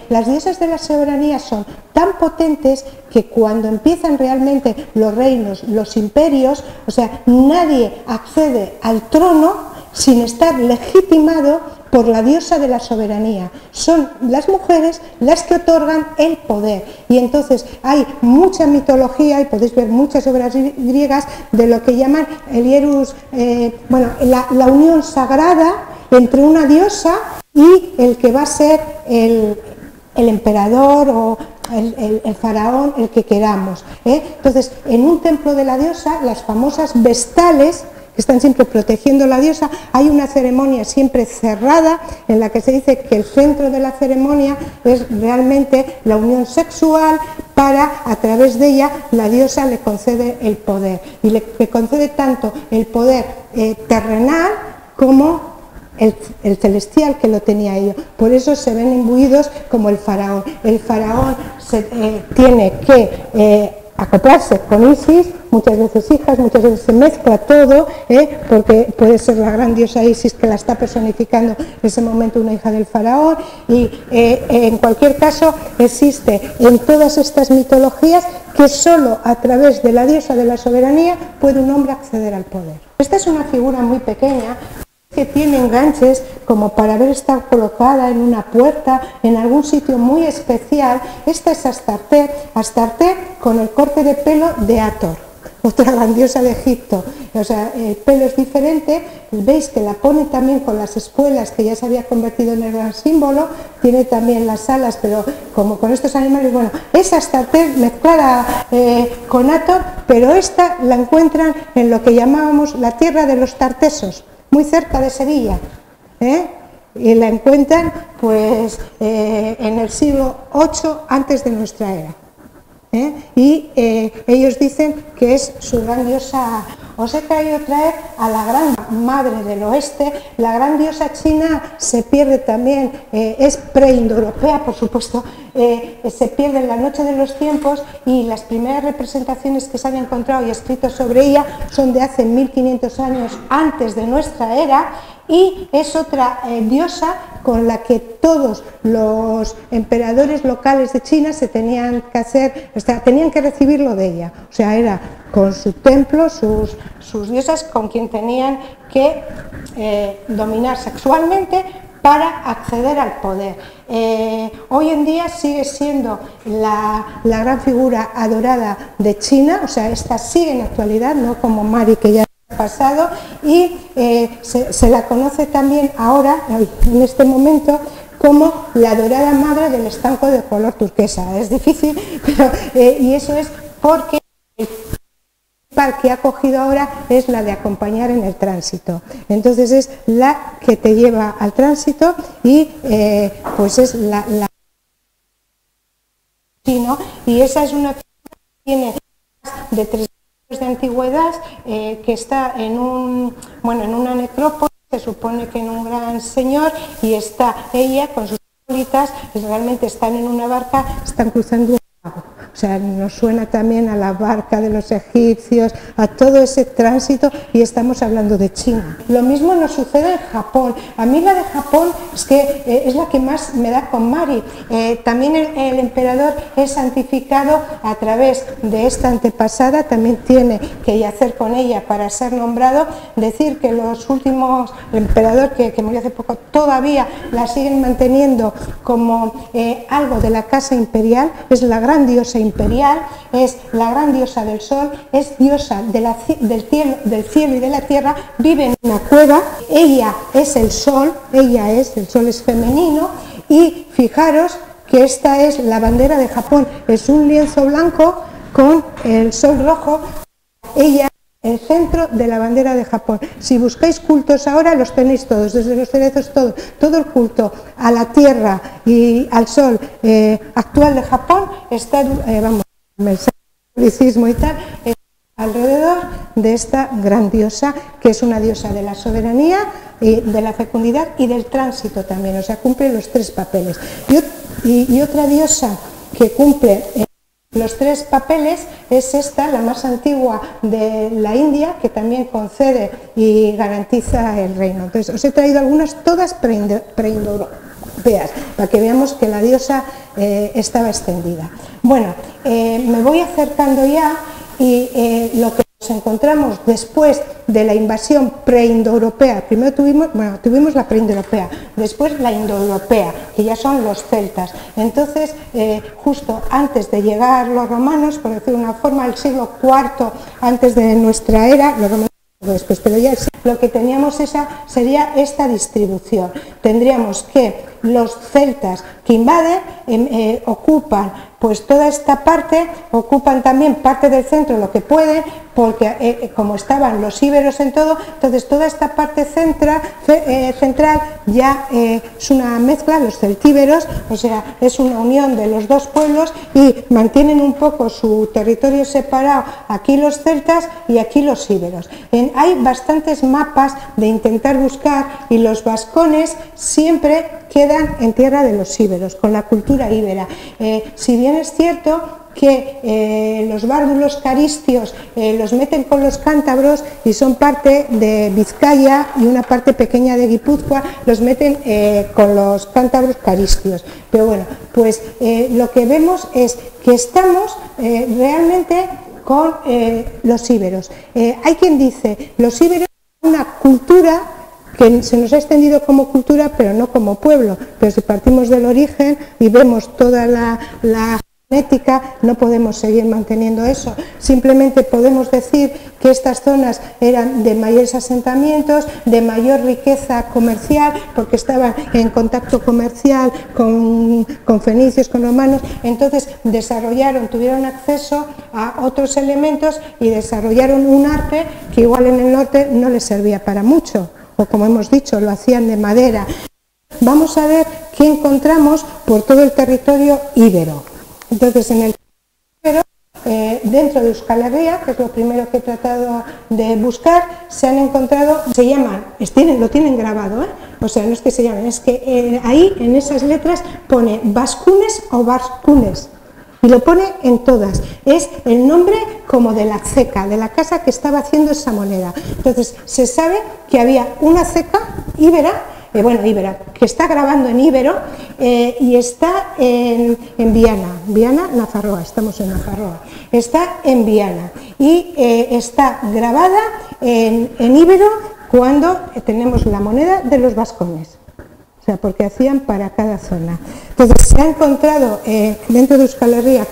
S1: Las diosas de la soberanía son tan potentes que cuando empiezan realmente los reinos, los imperios, o sea, nadie accede al trono sin estar legitimado por la diosa de la soberanía. Son las mujeres las que otorgan el poder. Y entonces hay mucha mitología, y podéis ver muchas obras griegas, de lo que llaman el hierus, la unión sagrada entre una diosa y el que va a ser el emperador o el faraón, el que queramos. Entonces, en un templo de la diosa, las famosas vestales, que están siempre protegiendo a la diosa, hay una ceremonia siempre cerrada en la que se dice que el centro de la ceremonia es realmente la unión sexual para, a través de ella, la diosa le concede el poder. Y le concede tanto el poder terrenal como el celestial, que lo tenía ello. Por eso se ven imbuidos como el faraón. El faraón tiene que acoplarse con Isis, muchas veces hijas, muchas veces se mezcla todo, porque puede ser la gran diosa Isis que la está personificando en ese momento una hija del faraón, y en cualquier caso existe en todas estas mitologías que solo a través de la diosa de la soberanía puede un hombre acceder al poder. Esta es una figura muy pequeña, que tiene enganches como para haber estado colocada en una puerta, en algún sitio muy especial. Esta es Astarte, Astarte con el corte de pelo de Hathor, otra gran diosa de Egipto. O sea, el pelo es diferente, veis que la pone también con las espuelas, que ya se había convertido en el gran símbolo, tiene también las alas, pero como con estos animales, bueno, es Astarte mezclada con Hathor, pero esta la encuentran en lo que llamábamos la tierra de los tartesos, muy cerca de Sevilla, y la encuentran pues en el siglo VIII antes de nuestra era, y ellos dicen que es su gran diosa. Os he querido traer a la gran madre del oeste. La gran diosa china se pierde también, es preindoeuropea, por supuesto, se pierde en la noche de los tiempos, y las primeras representaciones que se han encontrado y escrito sobre ella son de hace 1500 años antes de nuestra era, y es otra diosa con la que todos los emperadores locales de China se tenían que hacer, o sea, tenían que recibirlo de ella. O sea, era con su templo, sus diosas, con quien tenían que dominar sexualmente para acceder al poder. Hoy en día sigue siendo la gran figura adorada de China, o sea, esta sigue en la actualidad, no como Mari, que ya pasado, y se la conoce también ahora, en este momento, como la dorada madre del estanco de color turquesa. Es difícil, pero, y eso es porque el principal que ha cogido ahora es la de acompañar en el tránsito. Entonces es la que te lleva al tránsito, y pues es la y esa es una figura que tiene de 3 de antigüedad, que está en una necrópolis, se supone que en un gran señor, y está ella con sus acólitas, realmente están en una barca, están cruzando un lago. O sea, nos suena también a la barca de los egipcios, a todo ese tránsito, y estamos hablando de China. Lo mismo nos sucede en Japón. A mí la de Japón es que es la que más me da con Mari. También el emperador es santificado a través de esta antepasada, también tiene que yacer con ella para ser nombrado. Decir que los últimos, el emperador que murió hace poco, todavía la siguen manteniendo como algo de la casa imperial, es la gran diosa imperial, es la gran diosa del sol, es diosa del cielo y de la tierra, vive en una cueva, ella es el sol, el sol es femenino, y fijaros que esta es la bandera de Japón, es un lienzo blanco con el sol rojo, ella el centro de la bandera de Japón. Si buscáis cultos ahora, los tenéis todos, desde los cerezos, todo el culto a la tierra y al sol actual de Japón está, el catolicismo y tal, alrededor de esta gran diosa, que es una diosa de la soberanía, de la fecundidad y del tránsito también, o sea, cumple los 3 papeles. Y otra diosa que cumple los 3 papeles es esta, la más antigua de la India, que también concede y garantiza el reino. Entonces, os he traído algunas, todas preindoeuropeas, para que veamos que la diosa estaba extendida. Bueno, me voy acercando ya, y lo que nos encontramos después de la invasión preindoeuropea. Primero tuvimos la preindoeuropea, después la indoeuropea, que ya son los celtas. Entonces, justo antes de llegar los romanos, por decirlo de una forma, el siglo IV antes de nuestra era, los romanos después, pero ya lo que teníamos sería esta distribución. Tendríamos que los celtas que invaden ocupan pues toda esta parte, ocupan también parte del centro, lo que pueden, porque como estaban los íberos en todo, entonces toda esta parte central ya es una mezcla, los celtíberos, o sea, es una unión de los dos pueblos y mantienen un poco su territorio separado, aquí los celtas y aquí los íberos. Hay bastantes mapas de intentar buscar y los vascones siempre quedan en tierra de los íberos, con la cultura íbera. Si bien es cierto que los bárdulos caristios los meten con los cántabros y son parte de Vizcaya y una parte pequeña de Guipúzcoa, los meten con los cántabros caristios. Pero bueno, pues lo que vemos es que estamos realmente con los íberos. Hay quien dice, los íberos son una cultura que se nos ha extendido como cultura, pero no como pueblo. Pero si partimos del origen y vemos toda la genética, no podemos seguir manteniendo eso. Simplemente podemos decir que estas zonas eran de mayores asentamientos, de mayor riqueza comercial, porque estaban en contacto comercial con fenicios, con romanos, entonces tuvieron acceso a otros elementos y desarrollaron un arte que igual en el norte no les servía para mucho, o como hemos dicho, lo hacían de madera. Vamos a ver qué encontramos por todo el territorio íbero. Entonces, en el íbero, dentro de Euskal Herria, que es lo primero que he tratado de buscar, se han encontrado, lo tienen grabado, o sea, no es que se llamen, es que ahí en esas letras pone vascunes o vascunes. Y lo pone en todas. Es el nombre como de la ceca, de la casa que estaba haciendo esa moneda. Entonces, se sabe que había una ceca íbera, íbera, que está grabando en íbero y está en Viana, Nafarroa, estamos en Nafarroa. Está en Viana y está grabada en íbero cuando tenemos la moneda de los vascones. O sea, porque hacían para cada zona. Entonces, se ha encontrado dentro de Euskal Herria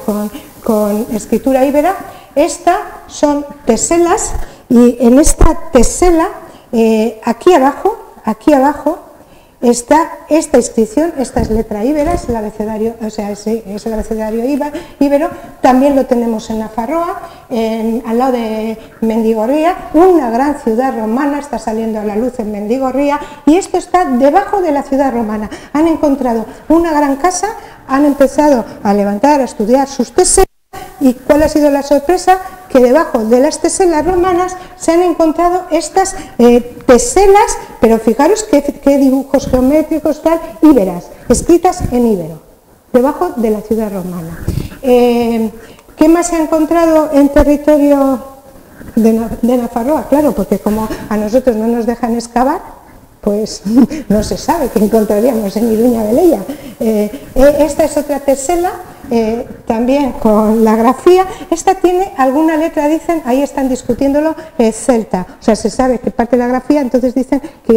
S1: con escritura íbera. Estas son teselas y en esta tesela, aquí abajo, está esta inscripción, esta es letra íbera, es el abecedario, o sea, es el abecedario íbero. También lo tenemos en Nafarroa, al lado de Mendigorría, una gran ciudad romana, está saliendo a la luz en Mendigorría, y esto está debajo de la ciudad romana. Han encontrado una gran casa, han empezado a levantar, a estudiar sus teselas, y ¿cuál ha sido la sorpresa? Que debajo de las teselas romanas se han encontrado estas teselas, pero fijaros qué dibujos geométricos tal, íberas, escritas en íbero, debajo de la ciudad romana. ¿Qué más se ha encontrado en territorio de Nafarroa? Claro, porque como a nosotros no nos dejan excavar, pues no se sabe qué encontraríamos en Iruña de Leia. Esta es otra tesela, también con la grafía. Esta tiene alguna letra, dicen, ahí están discutiéndolo, celta. O sea, se sabe que parte de la grafía, entonces dicen que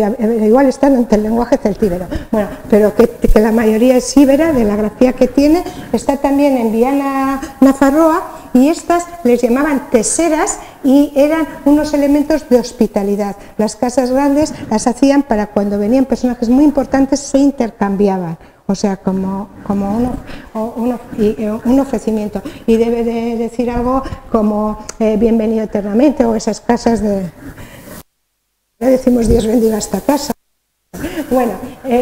S1: igual están ante el lenguaje celtíbero. Bueno, pero que la mayoría es íbera, de la grafía que tiene. Está también en Viana, Nafarroa, y estas les llamaban teseras y eran unos elementos de hospitalidad. Las casas grandes las hacían para cuando venían personajes muy importantes, se intercambiaban. O sea, como un ofrecimiento. Y debe de decir algo como bienvenido eternamente, o esas casas de... Le decimos Dios bendiga esta casa. Bueno,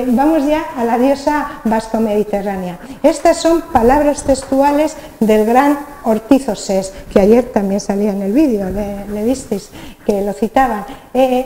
S1: vamos ya a la diosa vasco-mediterránea. Estas son palabras textuales del gran Ortiz Osés, que ayer también salía en el vídeo, le visteis que lo citaban.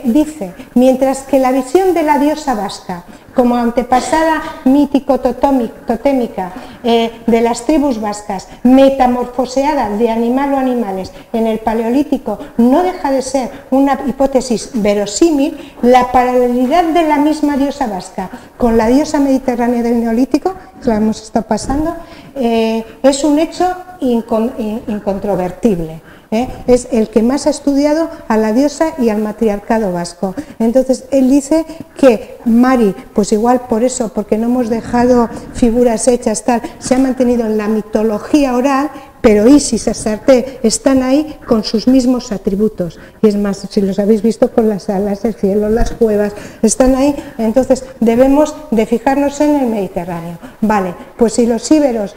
S1: Dice, mientras que la visión de la diosa vasca como antepasada mítico-totémica de las tribus vascas, metamorfoseada de animal o animales en el Paleolítico, no deja de ser una hipótesis verosímil, la paralelidad de la misma diosa vasca con la diosa mediterránea del Neolítico, que la hemos estado pasando, es un hecho incontrovertible. es el que más ha estudiado a la diosa y al matriarcado vasco. Entonces él dice que Mari, pues igual por eso, porque no hemos dejado figuras hechas, tal, se ha mantenido en la mitología oral, pero Isis y Astarte están ahí con sus mismos atributos. Y es más, si los habéis visto con las alas, el cielo, las cuevas, están ahí. Entonces debemos de fijarnos en el Mediterráneo. Vale, pues si los íberos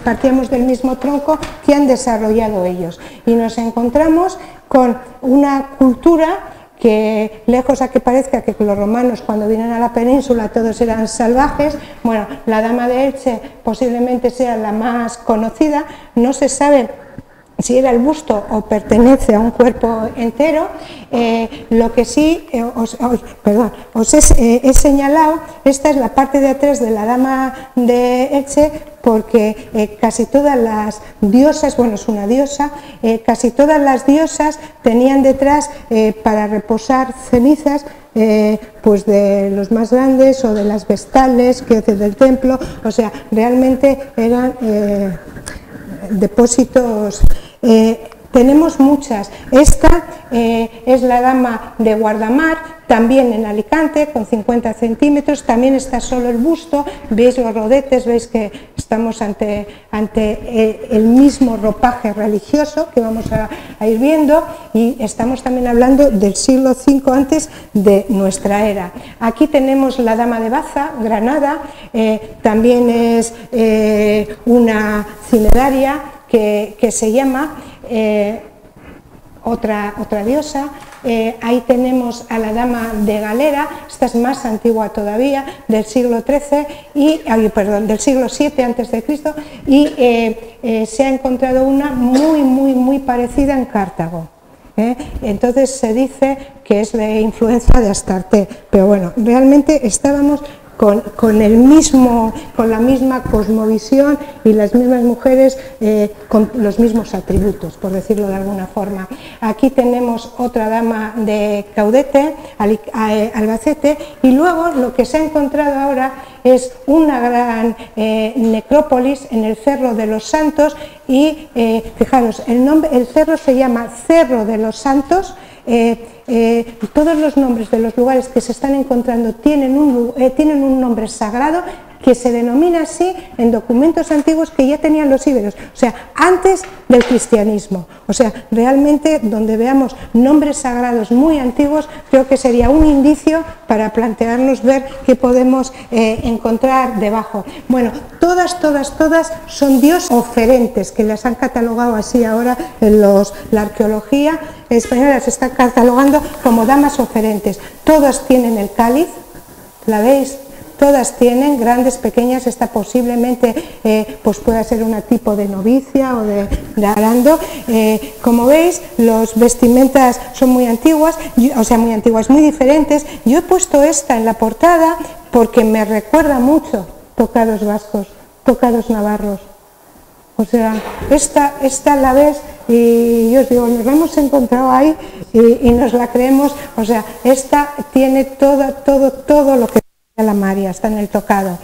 S1: partíamos del mismo tronco, ¿qué han desarrollado ellos? Y nos encontramos con una cultura que, lejos a que parezca que los romanos cuando vienen a la península todos eran salvajes, bueno, la dama de Elche posiblemente sea la más conocida, no se sabe si era el busto o pertenece a un cuerpo entero. Lo que sí os he señalado, esta es la parte de atrás de la dama de Elche, porque casi todas las diosas, bueno, es una diosa, casi todas las diosas tenían detrás para reposar cenizas, pues de los más grandes o de las vestales que hacen del templo, o sea, realmente eran depósitos. Tenemos muchas. Esta es la dama de Guardamar, también en Alicante, con 50 centímetros, también está solo el busto, veis los rodetes, veis que estamos ante el mismo ropaje religioso que vamos a ir viendo, y estamos también hablando del siglo V antes de nuestra era. Aquí tenemos la dama de Baza, Granada, también es una cinedaria que se llama otra diosa. Ahí tenemos a la dama de Galera, esta es más antigua todavía, del siglo XIII, del siglo VII antes de Cristo, y se ha encontrado una muy parecida en Cartago. Entonces se dice que es de influencia de Astarte, pero bueno, realmente estábamos con la misma cosmovisión y las mismas mujeres con los mismos atributos, por decirlo de alguna forma. Aquí tenemos otra dama de Caudete, Albacete, y luego lo que se ha encontrado ahora es una gran necrópolis en el Cerro de los Santos, y fijaros, el cerro se llama Cerro de los Santos. Todos los nombres de los lugares que se están encontrando tienen un nombre sagrado que se denomina así en documentos antiguos que ya tenían los íberos, o sea, antes del cristianismo. O sea, realmente donde veamos nombres sagrados muy antiguos, creo que sería un indicio para plantearnos ver qué podemos encontrar debajo. Bueno, todas son diosas oferentes, que las han catalogado así ahora en la arqueología española, se está catalogando como damas oferentes. Todas tienen el cáliz, ¿la veis? Todas tienen, grandes, pequeñas, esta posiblemente pues pueda ser un tipo de novicia o de arando. Como veis, las vestimentas son muy antiguas, muy diferentes. Yo he puesto esta en la portada porque me recuerda mucho tocados vascos, tocados navarros. O sea, esta la ves y yo os digo, nos la hemos encontrado ahí y nos la creemos. O sea, esta tiene todo lo que la María, está en el tocado.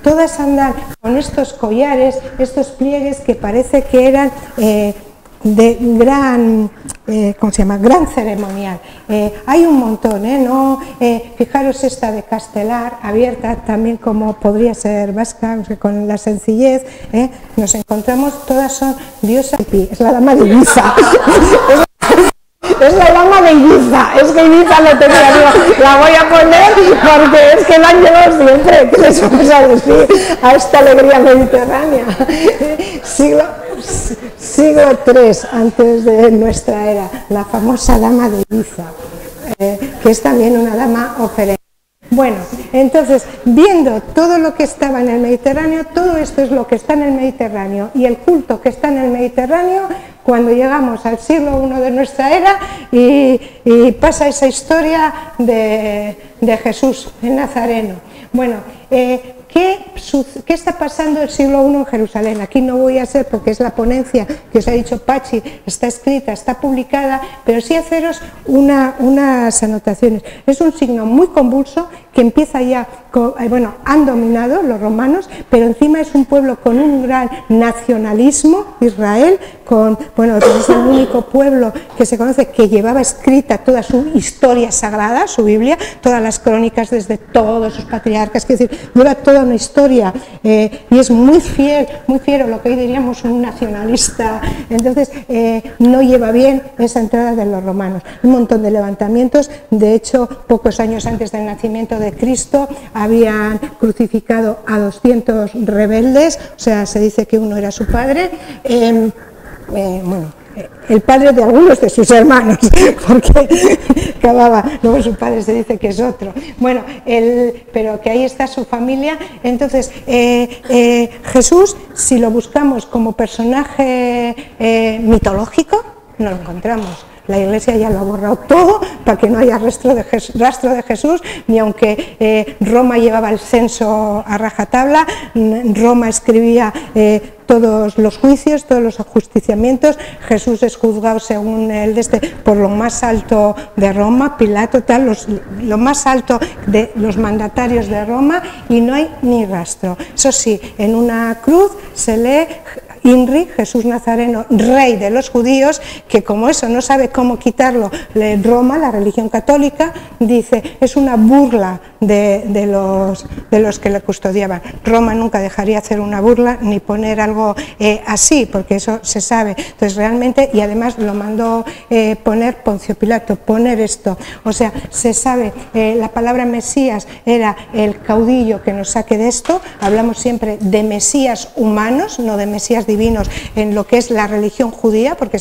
S1: Todas andan con estos collares, estos pliegues que parece que eran de gran, gran ceremonial. Hay un montón, fijaros esta de Castelar, abierta también como podría ser vasca, con la sencillez, nos encontramos, todas son diosas, es la dama de Ibiza. Es la dama de Ibiza, es que Ibiza lo tenía, digo, la voy a poner porque es que la han llevado siempre, ¿qué les vamos a decir a esta alegría mediterránea? Siglo III antes de nuestra era, la famosa dama de Ibiza, que es también una dama oferente. Bueno, entonces, viendo todo lo que estaba en el Mediterráneo, todo esto es lo que está en el Mediterráneo y el culto que está en el Mediterráneo, cuando llegamos al siglo I de nuestra era y pasa esa historia de Jesús, el Nazareno. Bueno, ¿qué ¿qué está pasando el siglo I en Jerusalén? Aquí no voy a hacer porque es la ponencia que os ha dicho Pachi, está escrita, está publicada, pero sí haceros unas anotaciones. Es un signo muy convulso que empieza ya, bueno, han dominado los romanos, pero encima es un pueblo con un gran nacionalismo, Israel, bueno, es el único pueblo que se conoce que llevaba escrita toda su historia sagrada, su Biblia, todas las crónicas desde todos sus patriarcas, es decir, lleva toda una historia y es muy fiel, lo que hoy diríamos un nacionalista. Entonces no lleva bien esa entrada de los romanos. Un montón de levantamientos, de hecho, pocos años antes del nacimiento de Cristo habían crucificado a 200 rebeldes, o sea, se dice que uno era su padre, bueno, el padre de algunos de sus hermanos, porque acababa, luego su padre se dice que es otro. Bueno, pero que ahí está su familia. Entonces, Jesús, si lo buscamos como personaje mitológico, no lo encontramos. La Iglesia ya lo ha borrado todo para que no haya rastro de Jesús, ni aunque Roma llevaba el censo a rajatabla, Roma escribía todos los juicios, todos los ajusticiamientos. Jesús es juzgado según por lo más alto de Roma, Pilato, tal, lo más alto de los mandatarios de Roma, y no hay ni rastro. Eso sí, en una cruz se lee INRI, Jesús Nazareno, rey de los judíos, que como eso no sabe cómo quitarlo, Roma, la religión católica, dice, es una burla de los que le custodiaban. Roma nunca dejaría hacer una burla ni poner algo así, porque eso se sabe. Entonces realmente, y además lo mandó poner Poncio Pilato, poner esto. O sea, se sabe, la palabra Mesías era el caudillo que nos saque de esto. Hablamos siempre de Mesías humanos, no de Mesías divinos en lo que es la religión judía, porque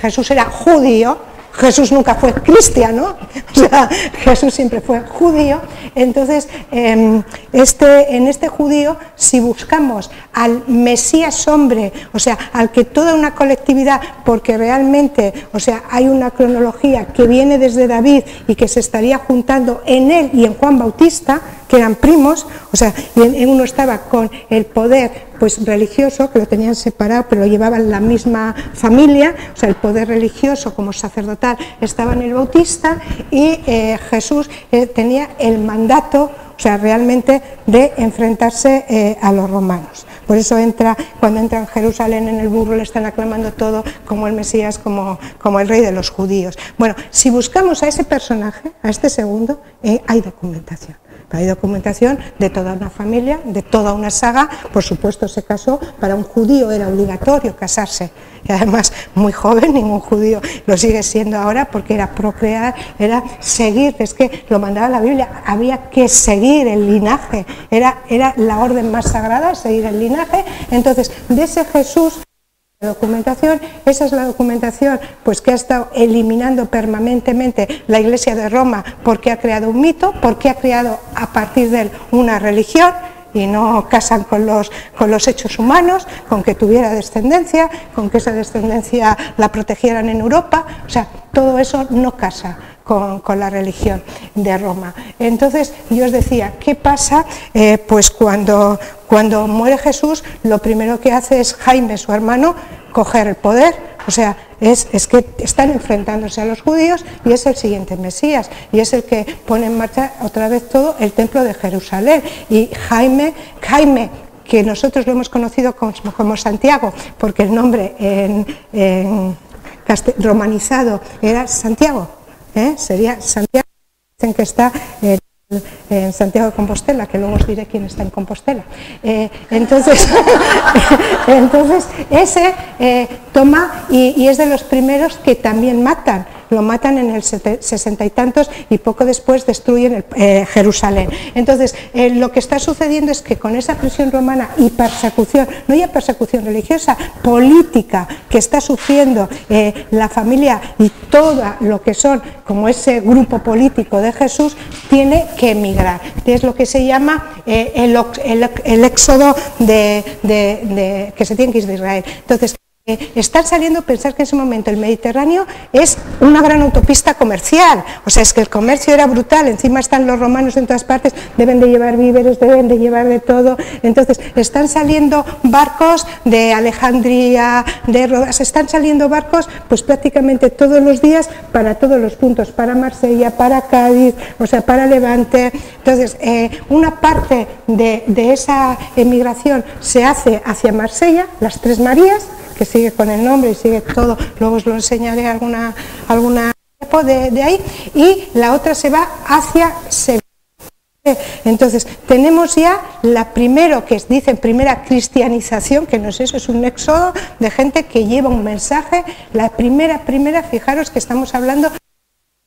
S1: Jesús era judío. Jesús nunca fue cristiano, o sea, Jesús siempre fue judío. Entonces, en este judío, si buscamos al Mesías hombre, o sea, al que toda una colectividad, porque realmente, o sea, hay una cronología que viene desde David y que se estaría juntando en él y en Juan Bautista, que eran primos, o sea, y en uno estaba con el poder pues religioso, que lo tenían separado, pero lo llevaban la misma familia, o sea, el poder religioso como sacerdotal estaba en el Bautista, y Jesús tenía el mandato, o sea, realmente de enfrentarse a los romanos. Por eso cuando entra en Jerusalén en el burro le están aclamando todo como el Mesías, como el rey de los judíos. Bueno, si buscamos a ese personaje, a este segundo, hay documentación. Hay documentación de toda una familia, de toda una saga. Por supuesto se casó, para un judío era obligatorio casarse, y además muy joven, ningún judío lo sigue siendo ahora, porque era procrear, era seguir, es que lo mandaba la Biblia, había que seguir el linaje, era la orden más sagrada, seguir el linaje. Entonces, de ese Jesús, la documentación, esa es la documentación pues que ha estado eliminando permanentemente la Iglesia de Roma, porque ha creado un mito, porque ha creado a partir de él una religión, y no casan con los hechos humanos, con que tuviera descendencia, con que esa descendencia la protegieran en Europa, o sea, todo eso no casa con la religión de Roma. Entonces yo os decía, ¿qué pasa? Pues cuando muere Jesús, lo primero que hace es Jaime, su hermano, coger el poder. O sea, es que están enfrentándose a los judíos, y es el siguiente Mesías, y es el que pone en marcha otra vez todo el templo de Jerusalén. Y Jaime, que nosotros lo hemos conocido como Santiago, porque el nombre en romanizado era Santiago, sería Santiago, dicen que está en Santiago de Compostela, que luego os diré quién está en Compostela. Entonces ese toma y es de los primeros que también matan. Lo matan en el 60 y tantos, y poco después destruyen Jerusalén. Entonces, lo que está sucediendo es que con esa presión romana y persecución, no ya persecución religiosa, política, que está sufriendo la familia y todo lo que son como ese grupo político de Jesús, tiene que emigrar. Es lo que se llama el éxodo que se tiene que ir de Israel. Entonces, están saliendo, pensar que en ese momento el Mediterráneo es una gran autopista comercial, o sea, es que el comercio era brutal, encima están los romanos en todas partes, deben de llevar víveres, deben de llevar de todo, entonces están saliendo barcos de Alejandría, de Rodas, están saliendo barcos pues prácticamente todos los días para todos los puntos, para Marsella, para Cádiz, o sea, para Levante. Entonces, una parte de esa emigración se hace hacia Marsella, las Tres Marías, que sigue con el nombre y sigue todo, luego os lo enseñaré alguna de ahí, y la otra se va hacia Sevilla. Entonces, tenemos ya la primera cristianización, que no es eso, es un éxodo de gente que lleva un mensaje, la primera, fijaros que estamos hablando del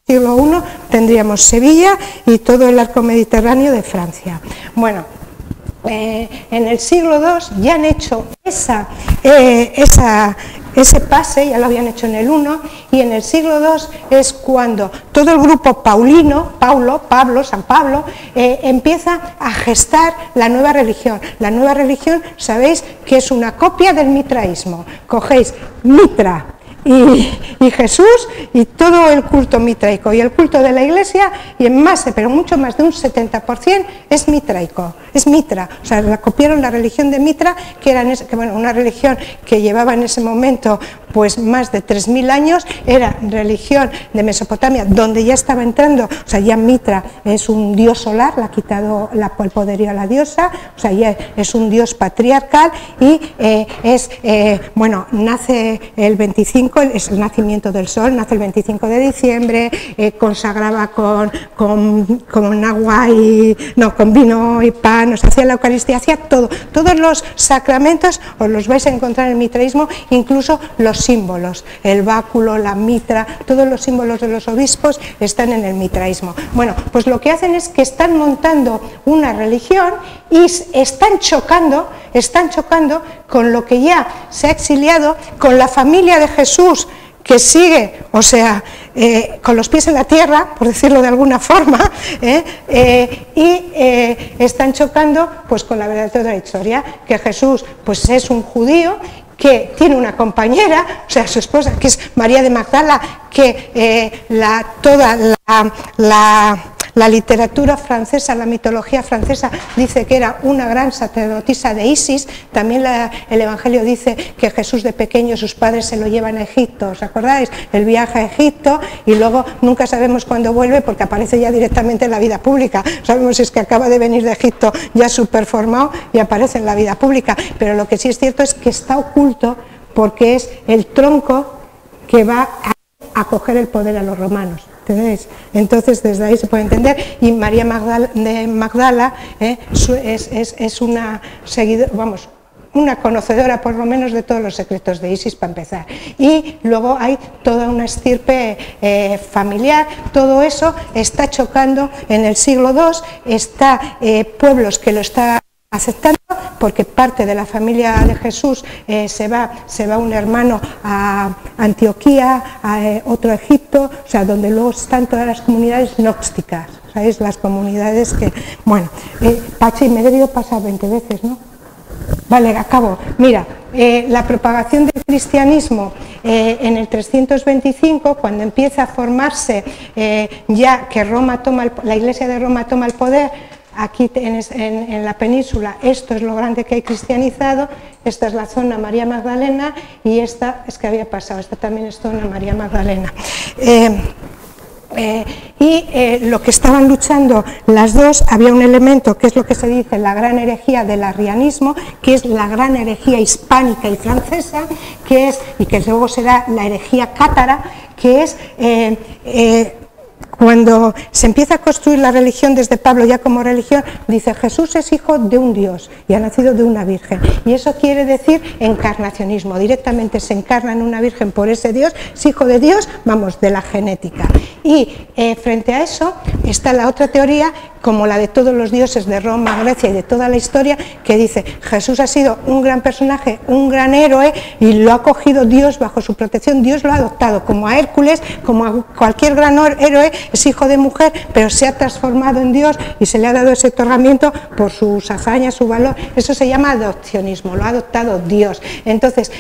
S1: siglo I, tendríamos Sevilla y todo el arco mediterráneo de Francia. Bueno, en el siglo II ya han hecho ese pase, ya lo habían hecho en el I, y en el siglo II es cuando todo el grupo paulino, San Pablo, empieza a gestar la nueva religión. La nueva religión, sabéis que es una copia del mitraísmo. Cogéis Mitra y Jesús y todo el culto mitraico y el culto de la Iglesia, y en más, pero mucho más de un 70% es mitraico, es Mitra, o sea, la copiaron la religión de Mitra, que era una religión que llevaba en ese momento pues más de 3000 años, era religión de Mesopotamia, donde ya estaba entrando, o sea, ya Mitra es un dios solar, le ha quitado el poderío a la diosa, o sea, ya es un dios patriarcal, y nace el 25, es el nacimiento del sol, nace el 25 de diciembre, consagraba con agua con vino y pan, os hacía la Eucaristía, hacía todo, todos los sacramentos os los vais a encontrar en el mitraísmo, incluso los símbolos, el báculo, la mitra, todos los símbolos de los obispos están en el mitraísmo. Bueno, pues lo que hacen es que están montando una religión y están chocando con lo que ya se ha exiliado, con la familia de Jesús, que sigue, o sea, con los pies en la tierra, por decirlo de alguna forma, están chocando pues con la verdadera historia, que Jesús pues es un judío que tiene una compañera, o sea, su esposa, que es María de Magdala, que toda la literatura francesa, la mitología francesa dice que era una gran sacerdotisa de Isis. También el Evangelio dice que Jesús de pequeño sus padres se lo llevan a Egipto, ¿os acordáis? El viaje a Egipto y luego nunca sabemos cuándo vuelve porque aparece ya directamente en la vida pública. Sabemos si es que acaba de venir de Egipto ya súper formado y aparece en la vida pública, pero lo que sí es cierto es que está oculto porque es el tronco que va a coger el poder a los romanos. ¿Entendéis? Entonces desde ahí se puede entender, y María de Magdala es una seguidora, una conocedora por lo menos de todos los secretos de Isis, para empezar, y luego hay toda una estirpe familiar. Todo eso está chocando en el siglo II, está pueblos que lo están aceptando, porque parte de la familia de Jesús se va un hermano a Antioquía, otro a Egipto, o sea, donde luego están todas las comunidades gnósticas, ¿sabéis? Las comunidades que, bueno, Pachi, me he debido pasar 20 veces, ¿no? Vale, acabo. Mira, la propagación del cristianismo en el 325, cuando empieza a formarse, ya que la Iglesia de Roma toma el poder, aquí en la península, esto es lo grande que hay cristianizado, esta es la zona María Magdalena, y esta es que había pasado, esta también es zona María Magdalena. Lo que estaban luchando las dos, había un elemento que es lo que se dice la gran herejía del arrianismo, que es la gran herejía hispánica y francesa, y que luego será la herejía cátara, que es cuando se empieza a construir la religión desde Pablo ya como religión, dice Jesús es hijo de un Dios y ha nacido de una virgen, y eso quiere decir encarnacionismo, directamente se encarna en una virgen por ese Dios, es hijo de Dios, vamos, de la genética. Y frente a eso está la otra teoría, como la de todos los dioses de Roma, Grecia y de toda la historia, que dice Jesús ha sido un gran personaje, un gran héroe, y lo ha cogido Dios bajo su protección, Dios lo ha adoptado, como a Hércules, como a cualquier gran héroe, es hijo de mujer, pero se ha transformado en Dios y se le ha dado ese otorgamiento por sus hazañas, su valor. Eso se llama adopcionismo, lo ha adoptado Dios. Entonces,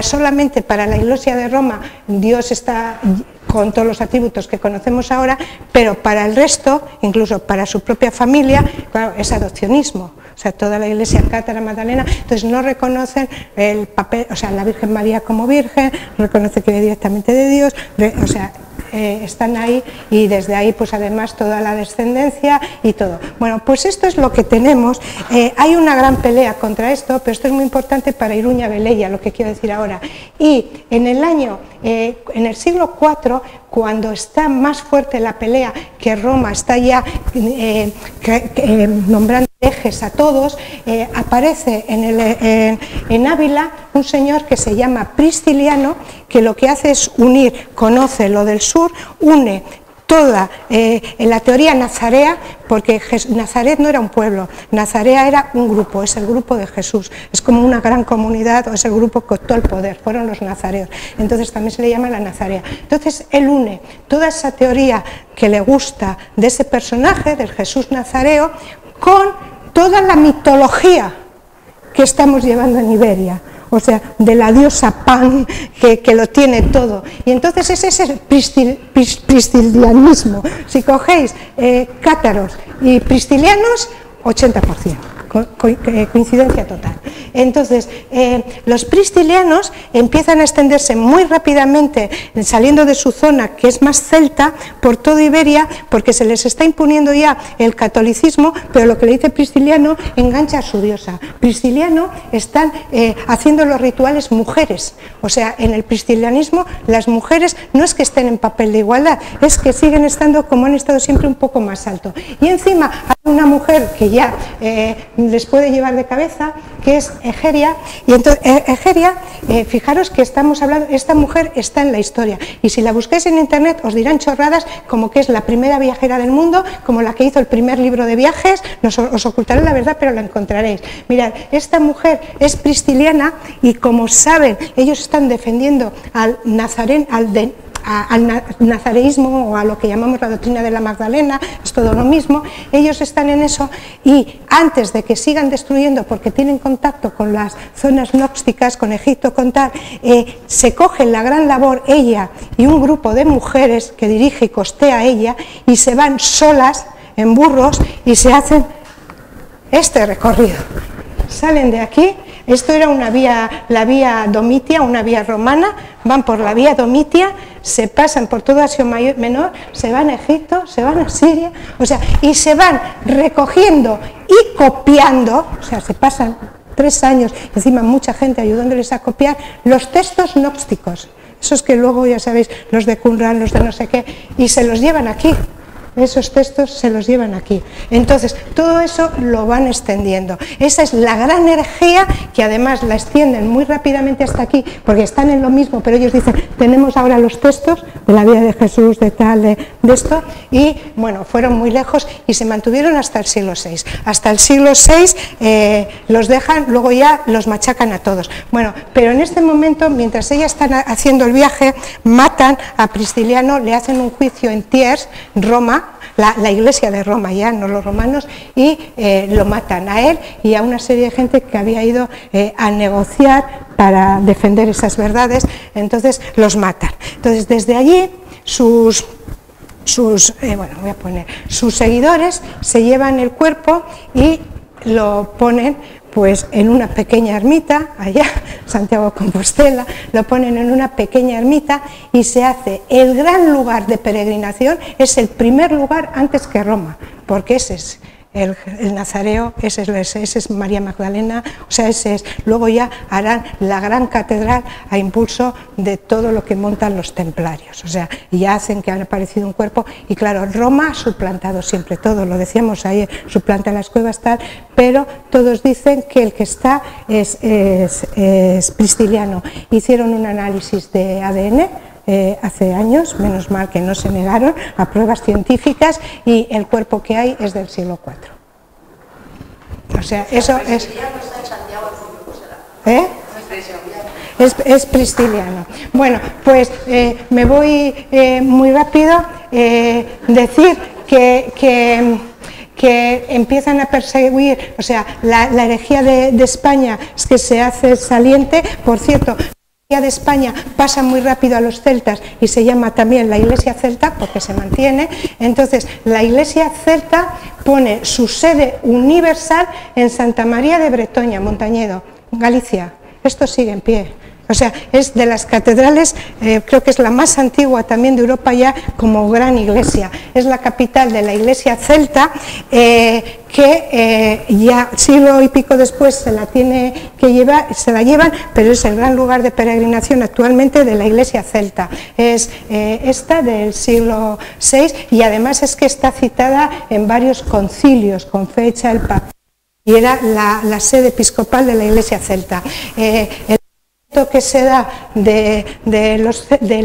S1: solamente para la Iglesia de Roma Dios está con todos los atributos que conocemos ahora, pero para el resto, incluso para su propia familia, claro, es adopcionismo. O sea, toda la Iglesia cátara Magdalena, entonces no reconocen el papel, o sea, la Virgen María como Virgen, no reconoce que viene directamente de Dios, o sea, están ahí y desde ahí pues además toda la descendencia y todo. Bueno, pues esto es lo que tenemos. Hay una gran pelea contra esto, pero esto es muy importante para Iruña Velella, lo que quiero decir ahora. Y en el siglo IV, cuando está más fuerte la pelea, que Roma está ya nombrando herejes a todos, aparece en Ávila un señor que se llama Prisciliano, que lo que hace es unir, conoce lo del sur, une toda la teoría nazarea, porque Nazaret no era un pueblo, Nazarea era un grupo, es el grupo de Jesús, es como una gran comunidad, o es el grupo que optó el poder, fueron los nazareos, entonces también se le llama la Nazarea. Entonces él une toda esa teoría que le gusta de ese personaje, del Jesús nazareo, con toda la mitología que estamos llevando en Iberia, o sea, de la diosa Pan, que lo tiene todo. Y entonces ese es el pristilianismo. Si cogéis cátaros y pristilianos, 80%. Coincidencia total. Entonces, los pristilianos empiezan a extenderse muy rápidamente, saliendo de su zona, que es más celta, por toda Iberia, porque se les está imponiendo ya el catolicismo, pero lo que le dice Pristiliano engancha a su diosa. Pristiliano están haciendo los rituales mujeres, o sea, en el pristilianismo las mujeres no es que estén en papel de igualdad, es que siguen estando como han estado siempre un poco más alto. Y encima hay una mujer que ya les puede llevar de cabeza, que es Egeria, y entonces Egeria, fijaros que estamos hablando, esta mujer está en la historia, y si la busquáis en internet os dirán chorradas como que es la primera viajera del mundo, como la que hizo el primer libro de viajes, os ocultaré la verdad, pero la encontraréis. Mirad, esta mujer es pristiliana, y como saben, ellos están defendiendo al nazareísmo o a lo que llamamos la doctrina de la Magdalena, es todo lo mismo, ellos están en eso, y antes de que sigan destruyendo, porque tienen contacto con las zonas gnósticas, con Egipto, con tal, se cogen la gran labor ella y un grupo de mujeres que dirige y costea ella, y se van solas en burros y se hacen este recorrido. Salen de aquí. Esto era la vía Domitia, una vía romana, van por la vía Domitia, se pasan por todo Asia Menor, se van a Egipto, se van a Siria, o sea, y se van recogiendo y copiando, o sea, se pasan 3 años, encima mucha gente ayudándoles a copiar los textos gnósticos, esos que luego ya sabéis, los de Qumran, los de no sé qué, y se los llevan aquí. Esos textos se los llevan aquí. Entonces, todo eso lo van extendiendo. Esa es la gran herejía, que además la extienden muy rápidamente hasta aquí, porque están en lo mismo, pero ellos dicen, tenemos ahora los textos de la vida de Jesús, de tal, de esto, y bueno, fueron muy lejos y se mantuvieron hasta el siglo VI. Hasta el siglo VI los dejan, luego ya los machacan a todos. Bueno, pero en este momento, mientras ellas están haciendo el viaje, matan a Pristiliano, le hacen un juicio en Thiers, Roma, la iglesia de Roma ya, no los romanos, y lo matan a él y a una serie de gente que había ido a negociar para defender esas verdades, entonces los matan. Entonces desde allí sus seguidores se llevan el cuerpo y lo ponen pues en una pequeña ermita, allá, Santiago de Compostela, lo ponen en una pequeña ermita y se hace el gran lugar de peregrinación, es el primer lugar antes que Roma, porque ese es el nazareo, ese es María Magdalena, o sea, ese es. Luego ya harán la gran catedral a impulso de todo lo que montan los templarios, o sea, ya hacen que han aparecido un cuerpo, y claro, Roma ha suplantado siempre todo, lo decíamos ayer, suplanta las cuevas tal, pero todos dicen que el que está es Pristiliano. Hicieron un análisis de ADN, hace años, menos mal que no se negaron a pruebas científicas, y el cuerpo que hay es del siglo IV. O sea, eso es... Es pristiliano. Bueno, pues me voy muy rápido. Decir que empiezan a perseguir, o sea, la herejía de España es que se hace saliente. Por cierto, de España pasa muy rápido a los celtas y se llama también la Iglesia celta porque se mantiene. Entonces la Iglesia celta pone su sede universal en Santa María de Bretoña, Montañedo, Galicia. Esto sigue en pie. O sea, es de las catedrales, creo que es la más antigua también de Europa ya como gran iglesia. Es la capital de la Iglesia celta, que ya siglo y pico después se la llevan, pero es el gran lugar de peregrinación actualmente de la Iglesia celta. Es esta del siglo VI y además es que está citada en varios concilios con fecha el Papa. Y era la sede episcopal de la Iglesia celta. El que se da de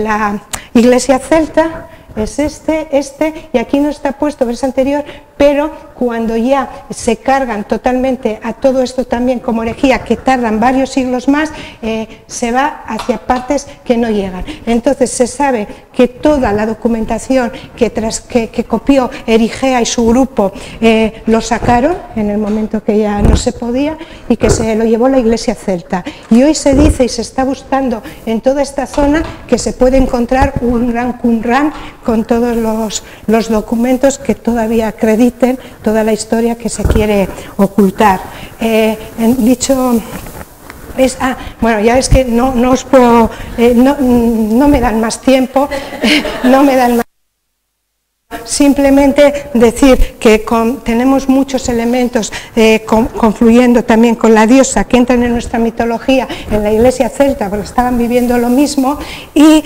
S1: la Iglesia celta es este, y aquí no está puesto, es anterior, pero cuando ya se cargan totalmente a todo esto también como herejía, que tardan varios siglos más, se va hacia partes que no llegan. Entonces se sabe que toda la documentación que copió Erigea y su grupo lo sacaron en el momento que ya no se podía y que se lo llevó la Iglesia celta. Y hoy se dice y se está buscando en toda esta zona que se puede encontrar un gran Qumran con todos los documentos que todavía acreditan toda la historia que se quiere ocultar. Bueno, ya es que no os puedo, no me dan más tiempo, simplemente decir que tenemos muchos elementos confluyendo también con la diosa que entran en nuestra mitología en la Iglesia celta, porque estaban viviendo lo mismo, y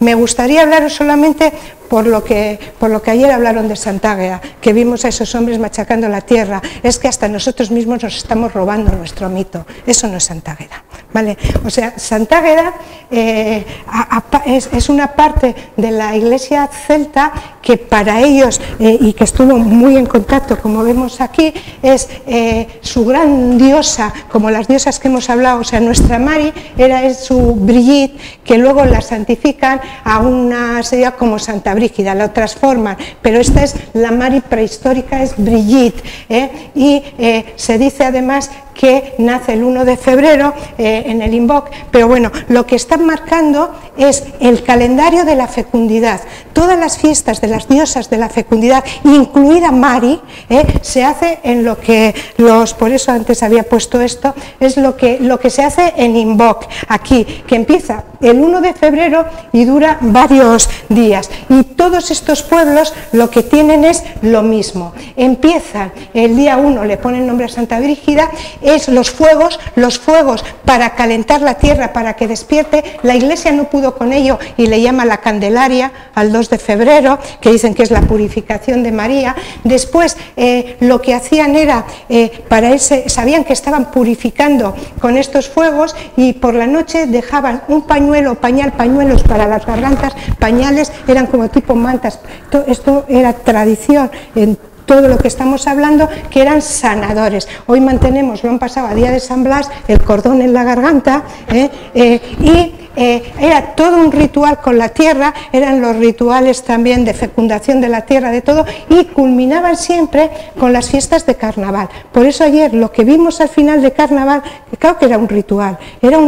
S1: me gustaría hablaros solamente por lo que ayer hablaron de Santa Águeda, que vimos a esos hombres machacando la tierra. Es que hasta nosotros mismos nos estamos robando nuestro mito. Eso no es Santa Águeda, ¿vale? O sea, Santa Águeda es una parte de la Iglesia celta que para ellos, y que estuvo muy en contacto, como vemos aquí, es su gran diosa, como las diosas que hemos hablado. O sea, nuestra Mari es su Brigitte, que luego la santifican a una sería como Santa Brígida, la transforman, pero esta es la Mari prehistórica, es Brigitte, y se dice además que nace el 1 de febrero en el Invoc, pero bueno, lo que están marcando es el calendario de la fecundidad. Todas las fiestas de las diosas de la fecundidad, incluida Mari, se hace en lo que por eso antes había puesto esto, es lo que se hace en Invoc, aquí, que empieza el 1 de febrero y dura varios días. Y todos estos pueblos lo que tienen es lo mismo. Empiezan el día 1, le ponen nombre a Santa Brígida, es los fuegos para calentar la tierra, para que despierte. La Iglesia no pudo con ello y le llama la Candelaria al 2 de febrero, que dicen que es la purificación de María. Después lo que hacían era, sabían que estaban purificando con estos fuegos y por la noche dejaban un pañuelos para las gargantas, pañales, eran como tipo mantas. Esto era tradición en todo lo que estamos hablando, que eran sanadores. Hoy mantenemos, lo han pasado a día de San Blas, el cordón en la garganta, era todo un ritual con la tierra, eran los rituales también de fecundación de la tierra, de todo, y culminaban siempre con las fiestas de carnaval. Por eso ayer lo que vimos al final de carnaval, claro que era un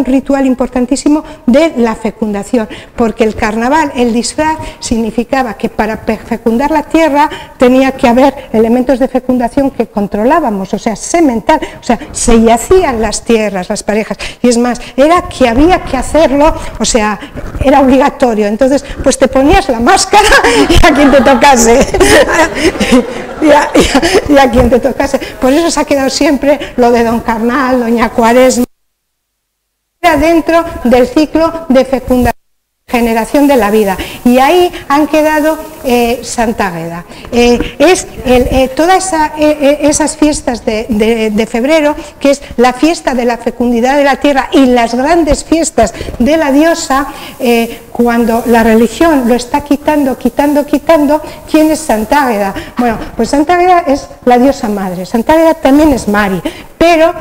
S1: ritual importantísimo de la fecundación, porque el carnaval, el disfraz, significaba que para fecundar la tierra tenía que haber elementos de fecundación que controlábamos, o sea, semental, o sea, se yacían las tierras, las parejas, y es más, era que había que hacerlo, o sea, era obligatorio. Entonces, pues te ponías la máscara y a quien te tocase, y a quien te tocase. Por eso se ha quedado siempre lo de Don Carnal, Doña Cuaresma, dentro del ciclo de fecundación, generación de la vida, y ahí han quedado Santa Águeda. Todas esas fiestas de febrero, que es la fiesta de la fecundidad de la tierra y las grandes fiestas de la diosa, cuando la religión lo está quitando, ¿quién es Santa Águeda? Bueno, pues Santa Águeda es la diosa madre, Santa Águeda también es Mari, pero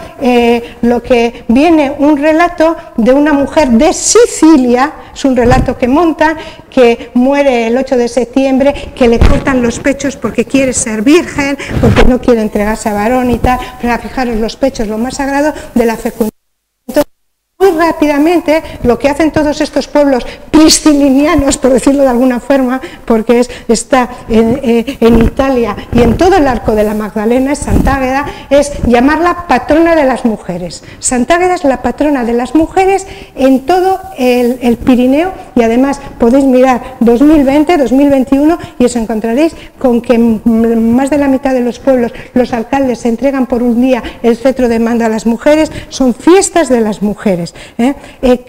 S1: lo que viene un relato de una mujer de Sicilia, es un relato que montan, que muere el 8 de septiembre, que le cortan los pechos porque quiere ser virgen, porque no quiere entregarse a varón y tal, para fijaros los pechos, lo más sagrado de la fecundación. Muy rápidamente lo que hacen todos estos pueblos priscilinianos, por decirlo de alguna forma, porque está en Italia y en todo el arco de la Magdalena, es Sant'Águeda, es llamarla patrona de las mujeres. Sant'Águeda es la patrona de las mujeres en todo el Pirineo, y además podéis mirar 2020, 2021 y os encontraréis con que más de la mitad de los pueblos, los alcaldes se entregan por un día el cetro de mando a las mujeres, son fiestas de las mujeres.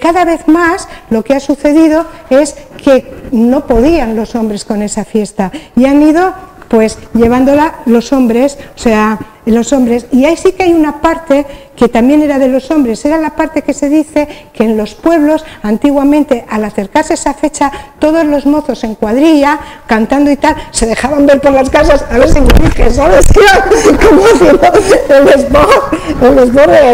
S1: Cada vez más lo que ha sucedido es que no podían los hombres con esa fiesta y han ido pues llevándola los hombres, o sea, los hombres, y ahí sí que hay una parte que también era de los hombres, era la parte que se dice que en los pueblos antiguamente al acercarse esa fecha todos los mozos en cuadrilla, cantando y tal, se dejaban ver por las casas a ver si me dije, ¿sabes qué? Como haciendo el sport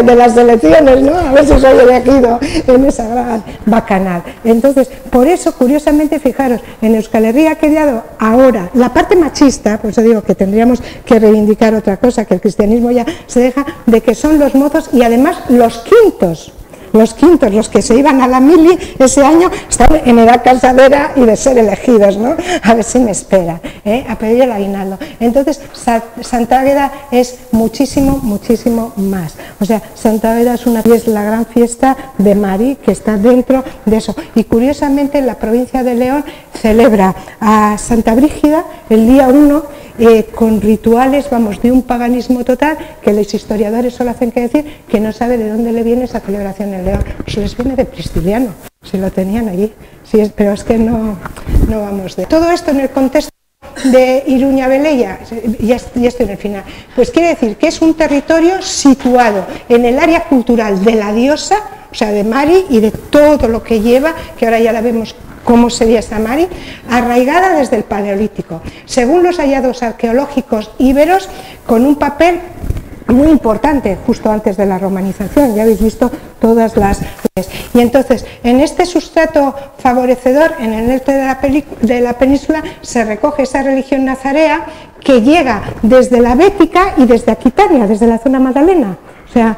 S1: de las elecciones, ¿no? A ver si soy elegido en esa gran bacanal. Entonces, por eso, curiosamente, fijaros, en Euskal Herria ha quedado ahora la parte machista, por eso digo que tendríamos que reivindicar otra cosa, que el cristianismo ya se deja, de que son los mozos y además los quintos, los que se iban a la mili ese año, están en edad casadera y de ser elegidos, ¿no? A ver si me espera, a pedir el aguinaldo. Entonces, Sant'Águeda es muchísimo, muchísimo más. O sea, Sant'Águeda es la gran fiesta de Mari, que está dentro de eso. Y curiosamente, la provincia de León celebra a Santa Brígida el día 1, con rituales, vamos, de un paganismo total, que los historiadores solo hacen que decir que no sabe de dónde le viene esa celebración en León. Pues les viene de Prisciliano, si lo tenían allí, sí, pero es que no vamos de... Todo esto en el contexto de Iruña Velella, ya estoy en el final, pues quiere decir que es un territorio situado en el área cultural de la diosa, o sea, de Mari y de todo lo que lleva, que ahora ya la vemos cómo sería esta Mari, arraigada desde el Paleolítico, según los hallazgos arqueológicos íberos, con un papel muy importante justo antes de la romanización, ya habéis visto todas las... Y entonces, en este sustrato favorecedor, en el norte de la península, se recoge esa religión nazarea que llega desde la Bética y desde Aquitania, desde la zona magdalena. O sea,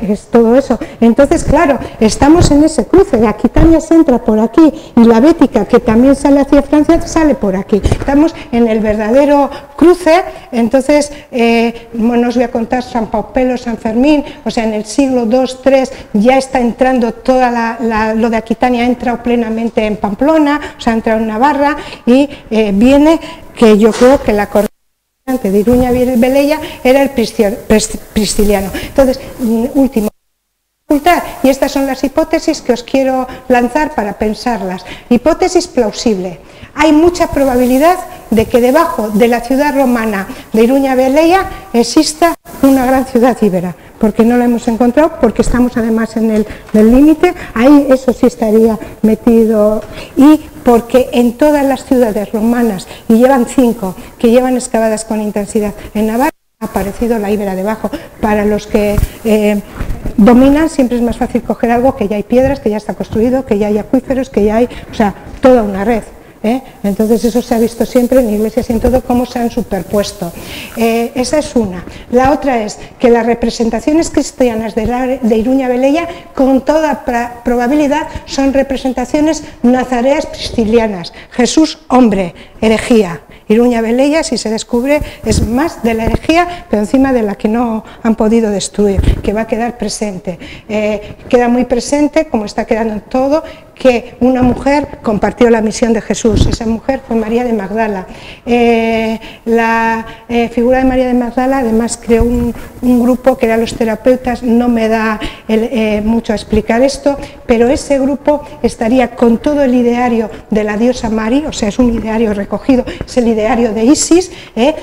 S1: es todo eso. Entonces, claro, estamos en ese cruce, de Aquitania se entra por aquí y la Bética, que también sale hacia Francia, sale por aquí. Estamos en el verdadero cruce. Entonces, bueno, os voy a contar San Paupelo, San Fermín, o sea, en el siglo II, III ya está entrando toda lo de Aquitania, ha entrado plenamente en Pamplona, o sea, ha entrado en Navarra y viene que yo creo que la de Iruña Velella era el prisciliano. Entonces, último, y estas son las hipótesis que os quiero lanzar para pensarlas. Hipótesis plausible. Hay mucha probabilidad de que debajo de la ciudad romana de Iruña Velella exista una gran ciudad íbera, porque no la hemos encontrado, porque estamos además en el límite, ahí eso sí estaría metido, y porque en todas las ciudades romanas, y llevan 5 que llevan excavadas con intensidad en Navarra, ha aparecido la íbera debajo. Para los que dominan siempre es más fácil coger algo que ya hay piedras, que ya está construido, que ya hay acuíferos, que ya hay, o sea, toda una red. Entonces eso se ha visto siempre en iglesias y en todo cómo se han superpuesto. Esa es una. La otra es que las representaciones cristianas de Iruña Velella con toda probabilidad son representaciones nazareas priscilianas. Jesús hombre, herejía. Iruña Velella, si se descubre, es más de la herejía, pero encima de la que no han podido destruir, que va a quedar presente. Queda muy presente, como está quedando en todo, que una mujer compartió la misión de Jesús. Esa mujer fue María de Magdala. La figura de María de Magdala además creó un grupo que eran los terapeutas. No me da mucho a explicar esto, pero ese grupo estaría con todo el ideario de la diosa Mari, o sea, es un ideario recogido, es el ideario de Isis,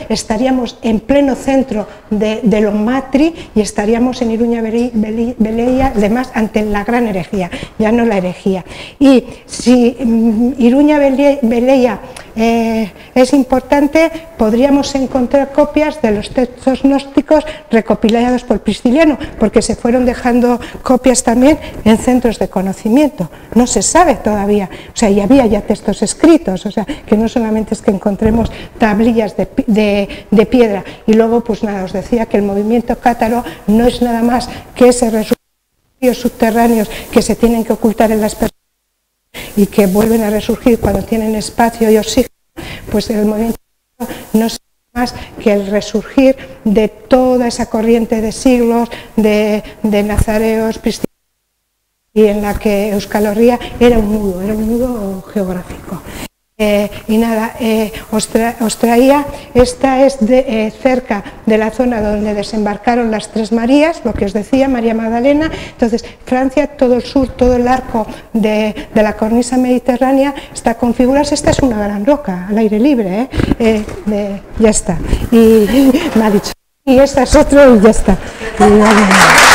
S1: estaríamos en pleno centro de lo matri y estaríamos en Iruña Velella, además ante la gran herejía, ya no la herejía. Y si Iruña Velella es importante, podríamos encontrar copias de los textos gnósticos recopilados por Prisciliano, porque se fueron dejando copias también en centros de conocimiento. No se sabe todavía, o sea, y había ya textos escritos, o sea, que no solamente es que encontremos tablillas de piedra. Y luego, pues nada, os decía que el movimiento cátaro no es nada más que ese resumen ríos subterráneos que se tienen que ocultar en las personas y que vuelven a resurgir cuando tienen espacio y oxígeno, pues el movimiento no es más que el resurgir de toda esa corriente de siglos de nazareos, y en la que Euskal Herria era un nudo geográfico. Y nada, os traía, esta es cerca de la zona donde desembarcaron las Tres Marías, lo que os decía, María Magdalena. Entonces, Francia, todo el sur, todo el arco de la cornisa mediterránea está configurada. Esta es una gran roca, al aire libre, ya está. Y me ha dicho, y esta es otro y ya está. Y,